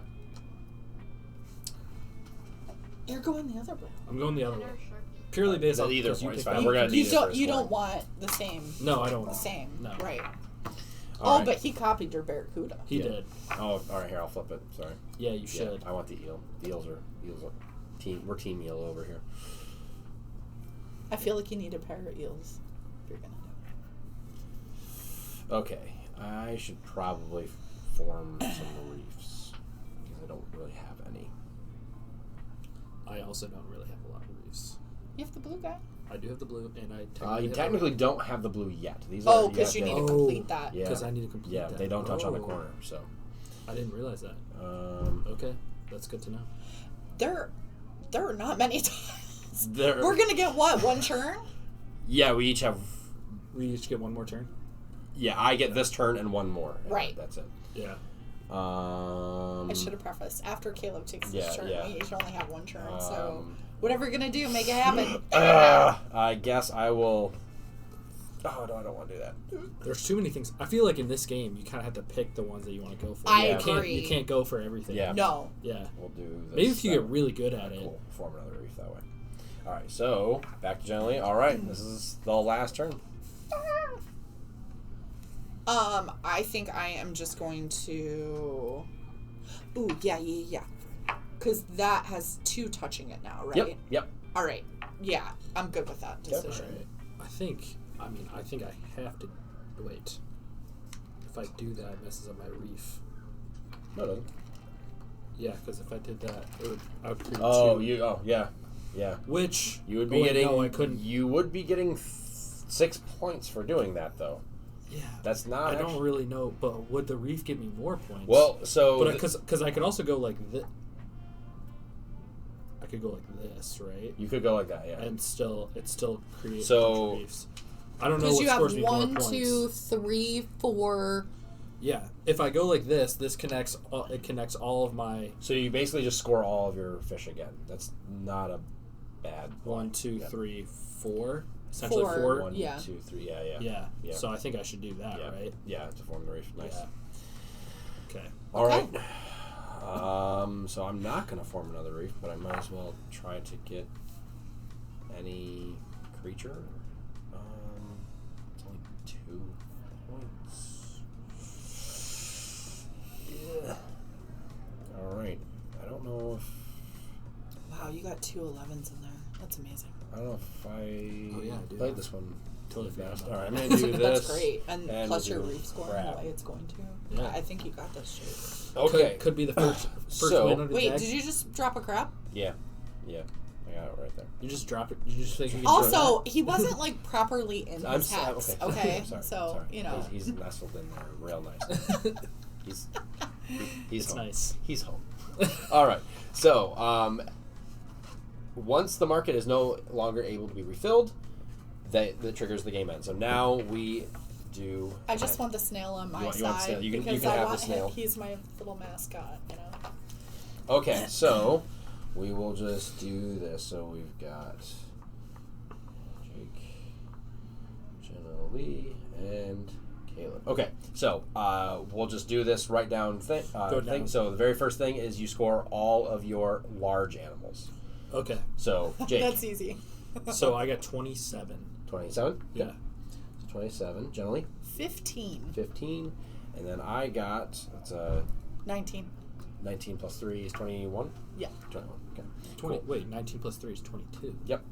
You're going the other way. I'm going the other way. Purely based on Either because you one's picked fine. that We're one. gonna do You this don't. first You one. don't want the same. No, I don't The want same. No. Right. All right. But he copied your barracuda. He Yeah. did. Oh, all right. Here, I'll flip it. Sorry. Yeah, you should. Yeah, I want the eel. The eels are team. We're team eel over here. I feel like you need a pair of eels. If you're gonna do Okay. I should probably form some reefs because I don't really have any. I also don't really have a lot of reefs. it. You have the blue guy. I do have the blue, and I You technically don't have the blue yet. These Oh, are because you need to complete that. Yeah. because I need to complete Yeah, that. they don't touch on the Oh. corner. So. I didn't realize that. Okay, that's good to know. There are not many tiles. There. We're gonna get what? One turn? Yeah, we each have. We each get one more turn. Yeah, I get this turn and one more. and Right. That's it. Yeah. I should have prefaced. After Caleb takes his turn, we each only have one turn. So whatever you're gonna do, make it happen. I guess I will. Oh no, I don't want to do that. There's too many things. I feel like in this game, you kind of have to pick the ones that you want to go for. I You can't- agree. You can't go for everything. Yeah. No. Yeah. We'll do this. Maybe if you that get really good at it. Cool. Form another reef that way. All right, so back to Jennilee. All right, this is the last turn. I think I am just going to. Ooh, yeah. Because that has 2 touching it now, right? Yep. All right. Yeah, I'm good with that decision. Alright. I think I have to wait. If I do that, it messes up my reef. No, it doesn't. Yeah, because if I did that, I would create Oh, 2. yeah. Which You would be getting. No, I couldn't. You would be getting 6 points for doing that, though. Yeah. That's not. I don't really know, but would the reef give me more points? Well, so. but because I could also go like this. I could go like this, right? You could go like that, yeah. And it still creates So- a bunch of reefs. I don't know Because what you have scores me more 1, points. 2, 3, 4. Yeah, if I go like this, connects. It connects all of my So you basically just score all of your fish again. That's not a bad 1, 2, Yep. 3, 4. Essentially 4. 4. 1, Yeah. 2, 3. Yeah. Yeah. So I think I should do that, Yeah. right? Yeah, to form the reef. Nice. Yeah. Okay. All right. Okay. So I'm not going to form another reef, but I might as well try to get any creature. It's only 2 points. Yeah. All right. I don't know if Wow, you got 2 11s in there. That's amazing. I don't know if I yeah, I do. played this one Totally forgot fast. about All right, I'm that. going to do this. That's great. And plus we'll your do reef scoring crab. the way it's going to. Yeah. I think you got this, Jake. Okay. Could be the first So- win under the Wait, deck. did you just drop a crab? Yeah. I got it right there. You just drop it. You just think you can Also, he wasn't like properly in his so- hex. okay. Okay, I'm sorry. so you know. he's nestled in there real nice. He's It's home. nice. He's home. All right. So once the market is no longer able to be refilled, that triggers the game end. So now we do. I just want the snail on my You want the side snail. You can because have I the want snail. him. He's my little mascot, you know. Okay, so we will just do this. So we've got Jake, Jennilee, and Caleb. Okay, so we'll just do this right down thing. down. So the very first thing is you score all of your large animals. Okay. So Jake, That's easy. So I got 27. 27. Yeah. So 27. Jennilee, 15. 15, and then I got 19. 19 plus 3 is 21. Yeah. 21. Okay. 20. Cool. Wait, 19 plus 3 is 22. Yep.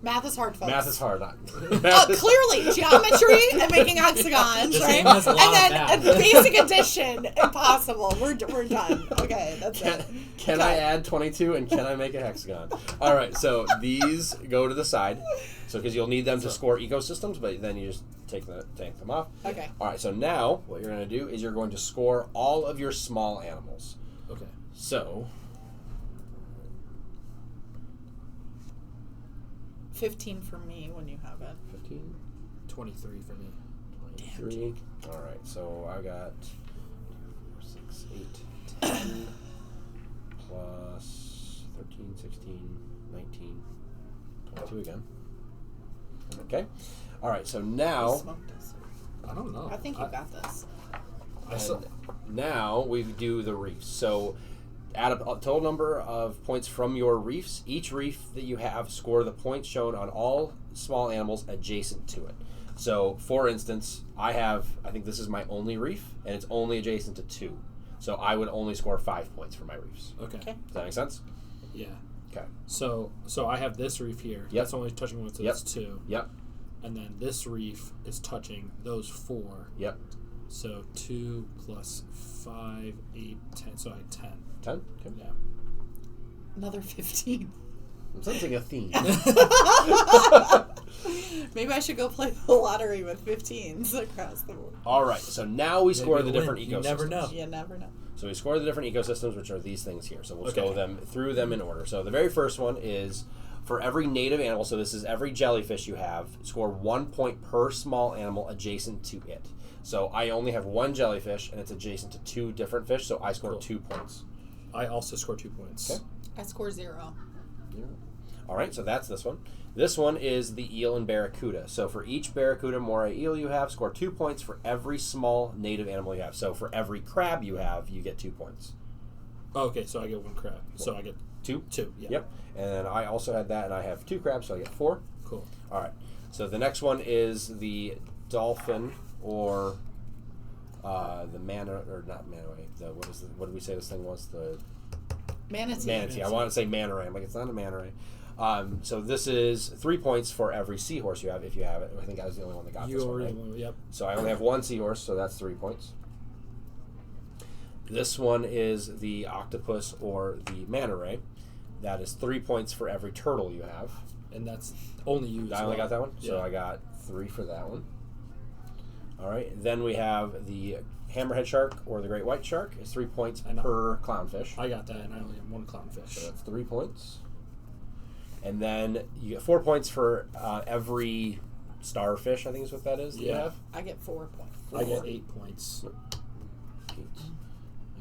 Math is hard, folks. Math is hard. Clearly, geometry and making hexagons, This right? game has a lot of And math. then basic addition, impossible. We're done. Okay, that's it. Can I add 22 and can I make a hexagon? All right, so these go to the side. So because you'll need them to score ecosystems, but then you just take them off. Okay. All right, so now what you're going to do is you're going to score all of your small animals. Okay. So 15 for me when you have it. 15. 23 for me. 23. All right, so I got 6, 8, 10, plus 13, 16, 19, 22 again. Okay. All right, so You now... smoked us. I don't know. I think you got this. Now we do the reefs. So add a total number of points from your reefs. Each reef that you have, score the points shown on all small animals adjacent to it. So, for instance, I think this is my only reef, and it's only adjacent to 2. So I would only score 5 points for my reefs. Okay. Does that make sense? Yeah. Okay. So I have this reef here. Yep. That's only touching one, so Yep. that's 2. Yep. And then this reef is touching those 4. Yep. So 2 plus 5, 8, 10. So I had 10. 10? Okay. Yeah. Another 15. I'm sensing a theme. Maybe I should go play the lottery with 15s across the board. All right, so now we score Maybe the you'll different win. ecosystems. You never know. You never know. So we score the different ecosystems, which are these things here. So we'll Okay. go through them in order. So the very first one is for every native animal. So this is every jellyfish you have. Score 1 point per small animal adjacent to it. So I only have one jellyfish, and it's adjacent to 2 different fish. So I score Cool. 2 points. I also score 2 points. Okay. I score 0. All right, so that's this one. This one is the eel and barracuda. So for each barracuda moray eel you have, score 2 points for every small native animal you have. So for every crab you have, you get 2 points. Oh, okay, so I get 1 crab. So I get 2? 2. Yeah. Yep. And then I also had that, and I have 2 crabs, so I get 4. Cool. All right. So the next one is the dolphin, or the not manta ray. What did we say this thing was? The Manatee. manatee. I want to say manta ray. I'm like, it's not a manta ray. So this is 3 points for every seahorse you have, if you have it. I think I was the only one that got You this one, already right? won. Yep. So I only have 1 seahorse, so that's 3 points. This one is the octopus, or the manta ray. That is 3 points for every turtle you have. And that's only you. I only got that one, so Yeah. I got 3 for that one. All right, then we have the hammerhead shark, or the great white shark. It's 3 points I know. per clownfish. I got that, and I only have 1 clownfish. So that's 3 points. And then you get 4 points for every starfish, I think is what that is. That you Yeah. have. I get 4 points. I get 8 points. 8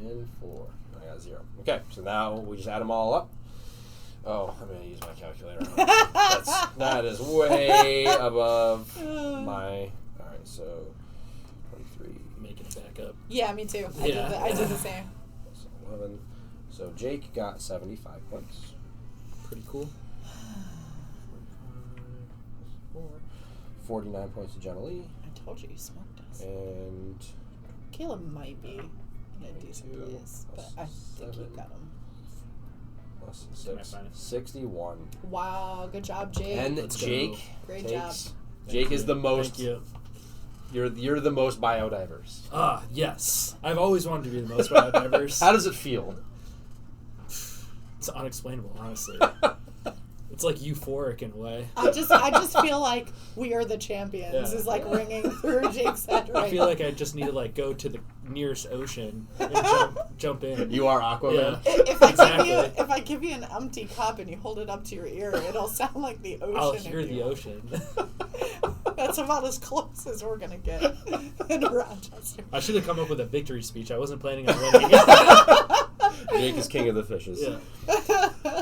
and 4. I got 0. Okay, so now we just add them all up. Oh, I'm going to use my calculator. That is way above my... All right, so 23. Making it back up. Yeah, me too. Yeah. I did the same. So 11. So Jake got 75 points. Pretty cool. 49 points to Jennilee. I told you smoked us. And Caleb might be in a decent 22 place, but plus I think you 7. got him. plus Can I 6. find it? 61. Wow, good job, Jake. And Let's go. Jake Great takes... job. Jake is the most... Thank you. You're the most biodiverse. Ah, yes. I've always wanted to be the most biodiverse. How does it feel? It's unexplainable, honestly. It's like euphoric in a way. I just feel like we are the champions Yeah. is like ringing through Jake's head right I feel now. like I just need to like go to the nearest ocean and jump in. You are Aquaman. Yeah. If I give you an empty cup and you hold it up to your ear, it'll sound like the ocean. I'll if hear you- the ocean. That's about as close as we're gonna get in Rochester. I should have come up with a victory speech. I wasn't planning on winning. Jake is king of the fishes. Yeah.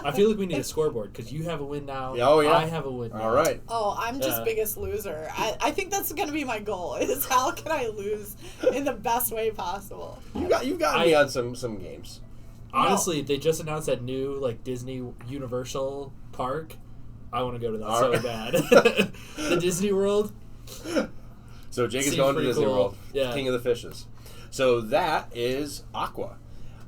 I feel like we need a scoreboard because you have a win now. Oh, yeah. I have a win now. All right. Oh, I'm just Yeah. biggest loser. I think that's gonna be my goal. Is how can I lose in the best way possible? You've got me on some games. Honestly, they just announced that new like Disney Universal park. I want to go to that All so right. bad. The Disney World. So Jake is Seems going to pretty Disney cool. World. Yeah. King of the fishes. So that is Aqua.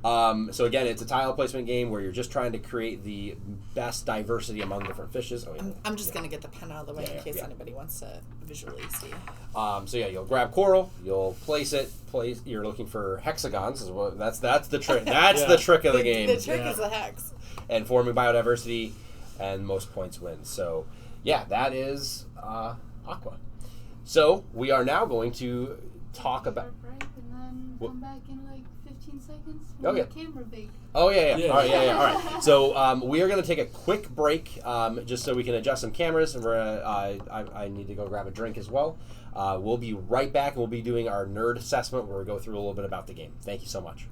So again, it's a tile placement game where you're just trying to create the best diversity among different fishes. Oh, yeah. I'm just gonna get the pen out of the way Yeah, in case yeah. anybody wants to visually see. So yeah, you'll grab coral, you'll place it. You're looking for hexagons. That's the trick. That's Yeah. the trick of the The game. trick Yeah. is the hex. And forming biodiversity, and most points wins. So yeah, that is Aqua. So we are now going to talk about. Break and then What? come back in like 15 15 seconds? Oh, yeah. The camera big. Oh, yeah. Yeah. All right, yeah. All right. So we are going to take a quick break just so we can adjust some cameras. And I need to go grab a drink as well. We'll be right back, and we'll be doing our nerd assessment where we go through a little bit about the game. Thank you so much.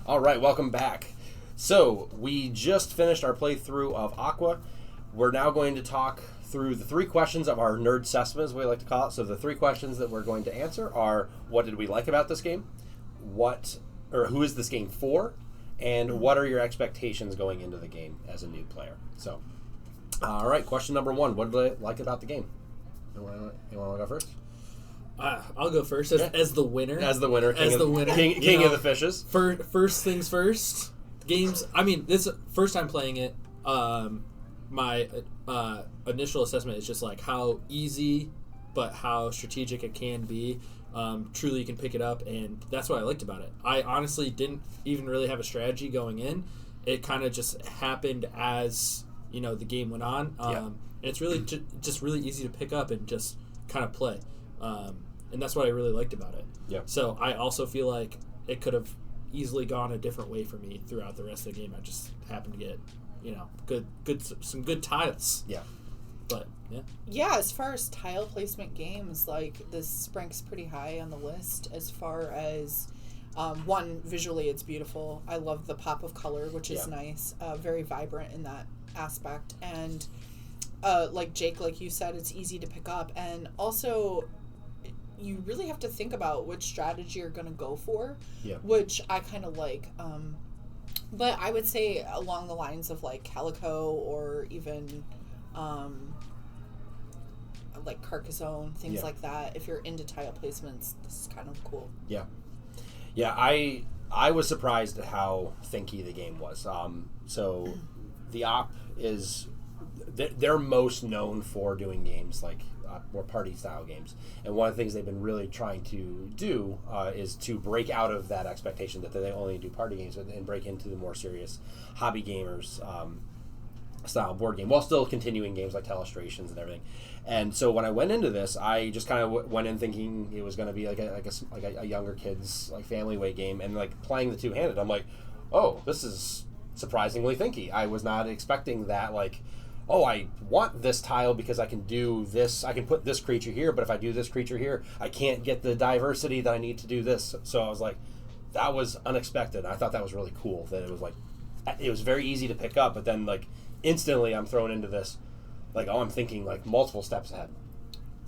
All right, welcome back. So we just finished our playthrough of Aqua. We're now going to talk through the 3 questions of our nerd assessment, as we like to call it. So the 3 questions that we're going to answer are: what did we like about this game? Who is this game for? And what are your expectations going into the game as a new player? So, all right, question number 1: what did I like about the game? You want to go first? I'll go first as the winner. As the winner, king of the fishes. First things first. Games. I mean, this first time playing it. My initial assessment is just like how easy, but how strategic it can be. Truly, you can pick it up, and that's what I liked about it. I honestly didn't even really have a strategy going in. It kind of just happened as the game went on. And it's really just really easy to pick up and just kind of play. And that's what I really liked about it. Yeah. So I also feel like it could have easily gone a different way for me throughout the rest of the game. I just happened to get, some good tiles. Yeah. But yeah. Yeah, as far as tile placement games, like this ranks pretty high on the list. As far as one, visually it's beautiful. I love the pop of color, which is nice. Very vibrant in that aspect, and like Jake, like you said, it's easy to pick up, and also you really have to think about which strategy you're going to go for, which I kind of like. But I would say along the lines of like Calico or even like Carcassonne, things like that. If you're into tile placements, this is kind of cool. Yeah. Yeah, I was surprised at how thinky the game was. So the op is... They're most known for doing games like more party-style games. And one of the things they've been really trying to do is to break out of that expectation that they only do party games and break into the more serious hobby gamers style board game, while still continuing games like Telestrations and everything. And so when I went into this, I just kind of went in thinking it was going to be like a younger kids like family weight game, and like playing the two-handed, I'm like, oh, this is surprisingly thinky. I was not expecting that, like, oh, I want this tile because I can do this, I can put this creature here, but if I do this creature here, I can't get the diversity that I need to do this. So I was like, that was unexpected. I thought that was really cool, that it was like, it was very easy to pick up, but then like instantly I'm thrown into this, like, oh, I'm thinking like multiple steps ahead.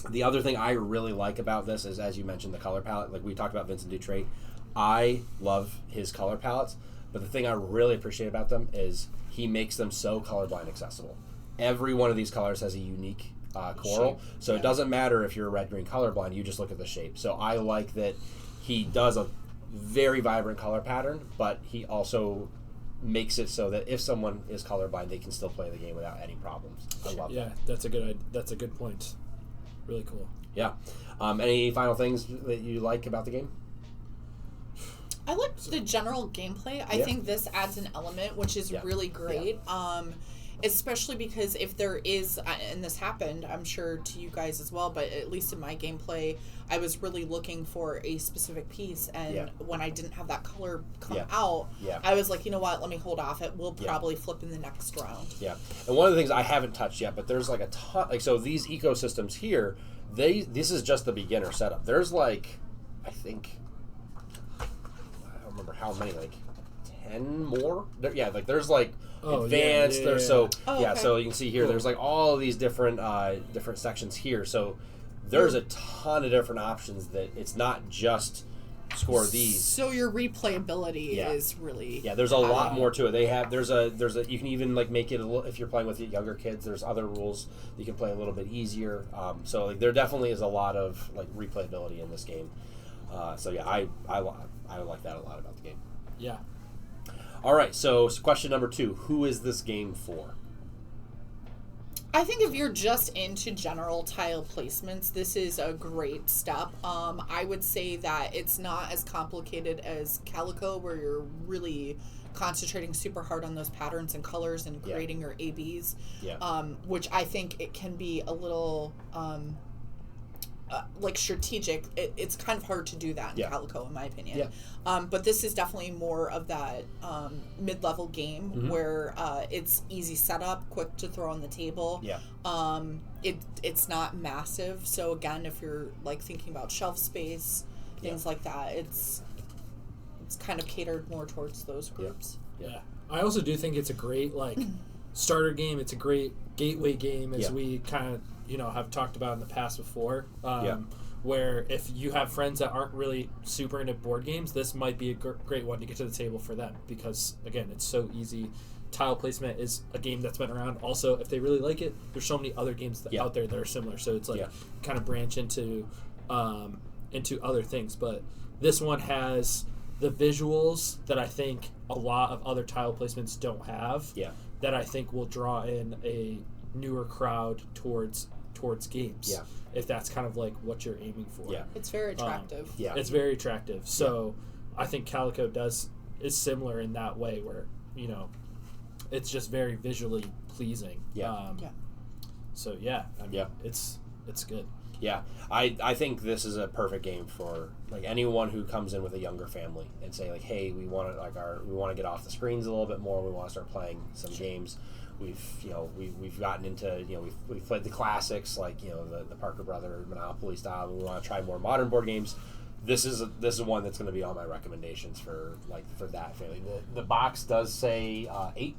The other thing I really like about this is, as you mentioned, the color palette. Like we talked about Vincent Dutrait. I love his color palettes, but the thing I really appreciate about them is he makes them so colorblind accessible. Every one of these colors has a unique coral, so it doesn't matter if you're red, green, colorblind, you just look at the shape. So I like that he does a very vibrant color pattern, but he also makes it so that if someone is colorblind, they can still play the game without any problems. I love that. Yeah, that's a good point. Really cool. Yeah. Any final things that you like about the game? I like the general gameplay. I think this adds an element which is really great. especially because if there is, and this happened, I'm sure to you guys as well, but at least in my gameplay, I was really looking for a specific piece, and when I didn't have that color come out, I was like, you know what, let me hold off. It will probably flip in the next round. Yeah, and one of the things I haven't touched yet, but there's like a ton, like, so these ecosystems here, this is just the beginner setup. There's like, I think, I don't remember how many, like 10 more. There's like advanced. There's so you can see here. There's like all of these different different sections here. So there's a ton of different options. That it's not just score these. So your replayability is really there's a lot more to it. There's a you can even like make it a little, if you're playing with younger kids. There's other rules you can play a little bit easier. So like there definitely is a lot of like replayability in this game. I like that a lot about the game. Yeah. All right, so question number 2. Who is this game for? I think if you're just into general tile placements, this is a great step. I would say that it's not as complicated as Calico, where you're really concentrating super hard on those patterns and colors and creating your ABs, which I think it can be a little... like strategic. It's kind of hard to do that in Calico, in my opinion. But this is definitely more of that mid-level game where it's easy setup, quick to throw on the table. It's not massive, so again, if you're like thinking about shelf space, things like that, it's kind of catered more towards those groups. I also do think it's a great like starter game. It's a great gateway game, as we kind of have talked about in the past before, where if you have friends that aren't really super into board games, this might be a great one to get to the table for them, because again, it's so easy. Tile placement is a game that's been around. Also, if they really like it, there's so many other games out there that are similar, so it's like kind of branch into other things. But this one has the visuals that I think a lot of other tile placements don't have, that I think will draw in a newer crowd towards games, if that's kind of like what you're aiming for. It's very attractive. It's very attractive. So I think Calico is similar in that way, where it's just very visually pleasing. So it's good. I think this is a perfect game for like anyone who comes in with a younger family and say like, hey, we want to get off the screens a little bit more. We want to start playing some games. We've gotten into we've played the classics like the Parker Brother Monopoly style. We want to try more modern board games. This is one that's going to be on my recommendations for that family. The box does say 8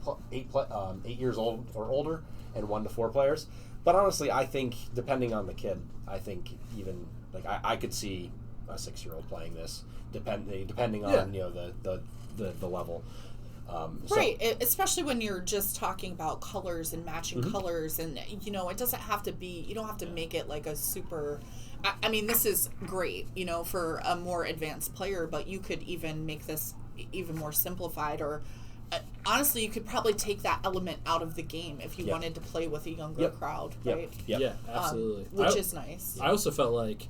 years old or older and 1 to 4 players. But honestly, I think depending on the kid, I think even like I could see a 6-year-old playing this depending on the level. Right, especially when you're just talking about colors and matching colors, and it doesn't have to be. You don't have to make it like a super. I mean, this is great, for a more advanced player, but you could even make this even more simplified, or honestly, you could probably take that element out of the game if you wanted to play with a younger crowd, right? Yeah, absolutely. Which is nice. I also felt like,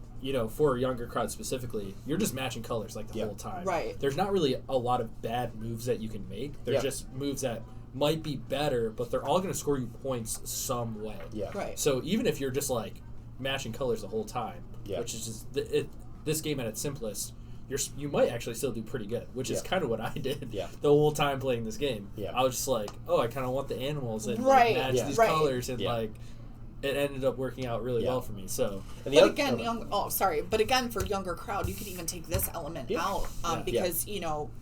for a younger crowd specifically, you're just matching colors like the whole time. Right. There's not really a lot of bad moves that you can make. They're just moves that might be better, but they're all going to score you points some way. Right. So even if you're just like matching colors the whole time, which is just this game at its simplest, you might actually still do pretty good, which is kind of what I did the whole time playing this game. I was just like, I kind of want the animals and match these colors, and like it ended up working out really well for me. So, but again, for younger crowd, you could even take this element out because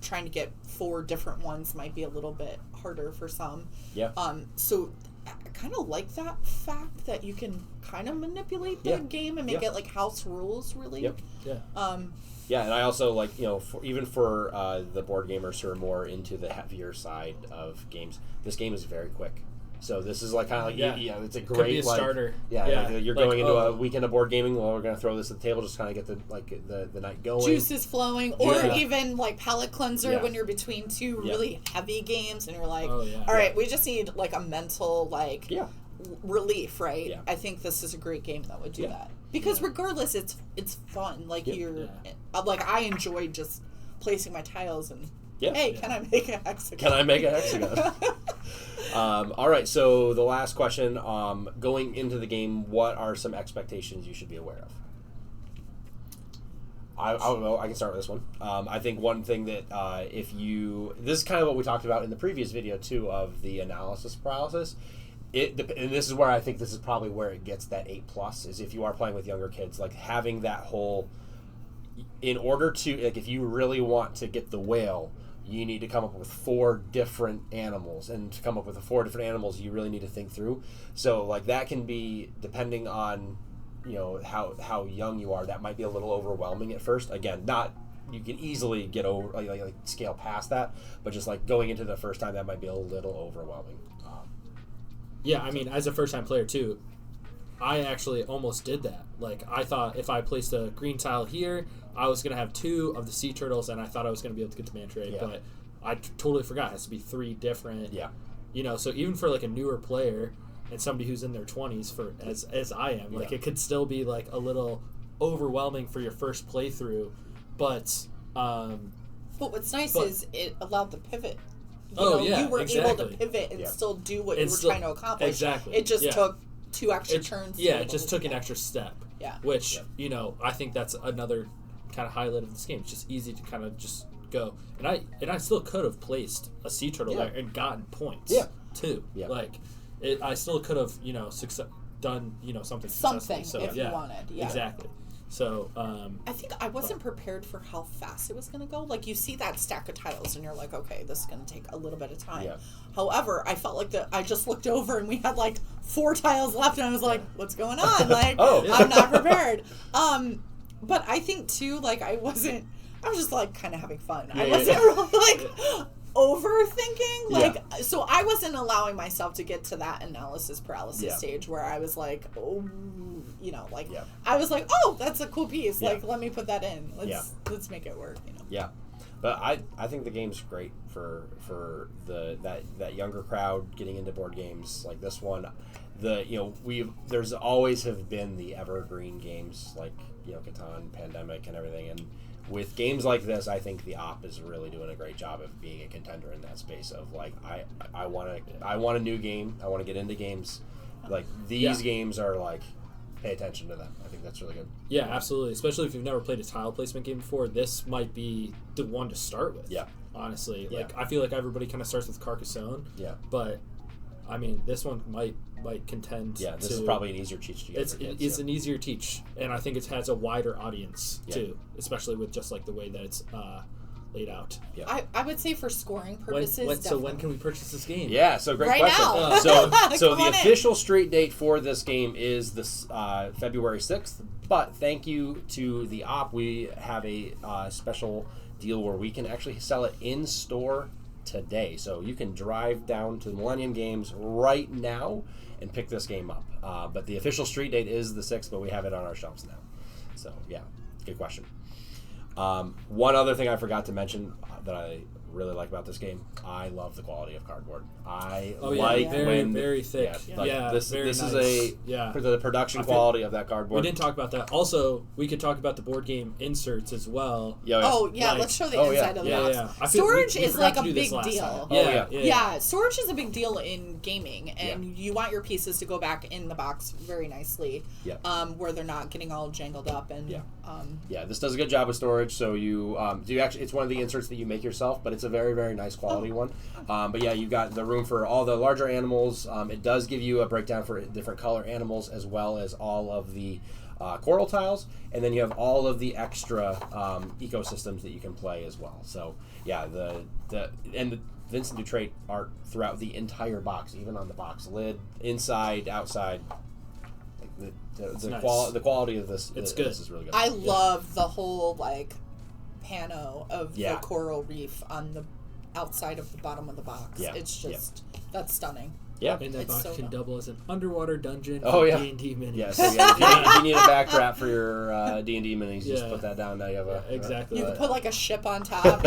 trying to get 4 different ones might be a little bit harder for some. So I kind of like that fact that you can kind of manipulate the game and make it like house rules, really. And I also like, even for the board gamers who are more into the heavier side of games, this game is very quick. So this is like kind of like it's a great could be a starter. You're going into a weekend of board gaming. Well, we're going to throw this at the table, just kind of get the night going. Juices flowing, or even like palate cleanser when you're between 2 really heavy games, and you're like, all right, we just need like a mental relief, right? I think this is a great game that would do that, because regardless, it's fun. Like like I enjoyed just placing my tiles and hey, can I make a hexagon? All right, so the last question, going into the game, what are some expectations you should be aware of? I don't know. I can start with this one. I think one thing that this is kind of what we talked about in the previous video too, of the analysis paralysis. And this is where I think this is probably where it gets that 8+, is if you are playing with younger kids, like having that whole, in order to, like if you really want to get the whale, you need to come up with 4 different animals, and to come up with the 4 different animals, you really need to think through. So like that can be, depending on, you know, how young you are, that might be a little overwhelming at first. Again, not, you can easily get over, like scale past that, but just like going into the first time, that might be a little overwhelming. Yeah, I mean, as a first-time player, too, I actually almost did that. Like, I thought if I placed a green tile here, I was going to have 2 of the sea turtles, and I thought I was going to be able to get the manta ray, but I totally forgot. It has to be 3 different. Yeah. You know, so even for, like, a newer player and somebody who's in their 20s, as I am, like, it could still be, like, a little overwhelming for your first playthrough, but... but what's nice is it allowed the pivot. You were able to pivot and still do what you were trying to accomplish. Exactly. It just took 2 extra turns. Yeah, it just took an extra step. Yeah. Which, you know, I think that's another kind of highlight of this game. It's just easy to kind of just go. And I still could have placed a sea turtle there and gotten points. Yeah. Too. Yeah. Like, I still could have, you know, done, you know, something successful. If you wanted. Yeah. Exactly. So, I think I wasn't prepared for how fast it was going to go. Like, you see that stack of tiles, and you're like, okay, this is going to take a little bit of time. Yeah. However, I felt like I just looked over, and we had, like, 4 tiles left, and I was like, what's going on? Like, I'm not prepared. But I think, too, like, I was just, like, kind of having fun. I wasn't really, like... overthinking, like so I wasn't allowing myself to get to that analysis paralysis stage where I was like, oh, you know, like I was like, oh, that's a cool piece, like let me put that in, let's make it work, you know. But I think the game's great for that younger crowd getting into board games like this one. There's always have been the evergreen games like, you know, Catan, Pandemic, and everything, and with games like this, I think the op is really doing a great job of being a contender in that space of like, I want a new game. I want to get into games. Like these games are like, pay attention to them. I think that's really good. Yeah, absolutely. Especially if you've never played a tile placement game before, this might be the one to start with. Yeah. Honestly, like I feel like everybody kind of starts with Carcassonne. Yeah. But I mean, this one might contend. Yeah, this is probably an easier teach to get. It's an easier teach, and I think it has a wider audience too, especially with just like the way that it's laid out. Yeah. I would say for scoring purposes. So when can we purchase this game? Yeah, so great question. Now. So the official street date for this game is this February 6th. But thank you to the op, we have a special deal where we can actually sell it in store today. So you can drive down to Millennium Games right now and pick this game up. But the official street date is the 6th, but we have it on our shelves now. So yeah, good question. One other thing I forgot to mention that I really like about this game, I love the quality of cardboard. Very thick. This nice. Is for the production quality of that cardboard. We didn't talk about that. Also, we could talk about the board game inserts as well. Let's show the inside of the box. Storage is like a big deal. Storage is a big deal in gaming, and you want your pieces to go back in the box very nicely, where they're not getting all jangled up. And this does a good job of storage. So you it's one of the inserts that you make yourself, but it's a very, very nice quality one. But yeah, you've got the room for all the larger animals. It does give you a breakdown for different color animals, as well as all of the coral tiles, and then you have all of the extra ecosystems that you can play as well. So yeah, the Vincent Dutrait art throughout the entire box, even on the box lid, inside, outside. The quality of this, it's good. This is really good. I love the whole like pano of the coral reef on the outside of the bottom of the box. It's just that's stunning. Yeah, and that box can double as an underwater dungeon for D&D minis. Yeah, so if you need a backdrop for your D&D minis, just put that down. Now you have exactly. You can put like a ship on top.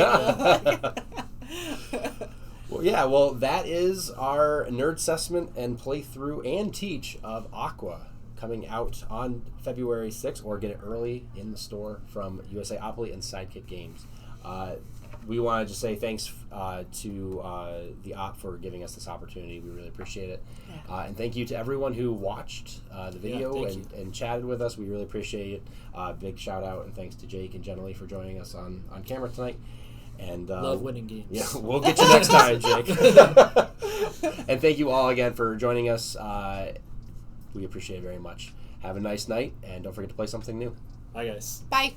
Well, that is our nerd assessment and playthrough and teach of Aqua, coming out on February 6th, or get it early in the store from USA Opoly and Sidekick Games. we want to just say thanks to the Op for giving us this opportunity. We really appreciate it. And thank you to everyone who watched the video and chatted with us. We really appreciate it. Big shout out and thanks to Jake and Jennilee for joining us on camera tonight. And love winning games. Yeah, we'll get you next time, Jake. And thank you all again for joining us. We appreciate it very much. Have a nice night, and don't forget to play something new. Bye, guys. Bye.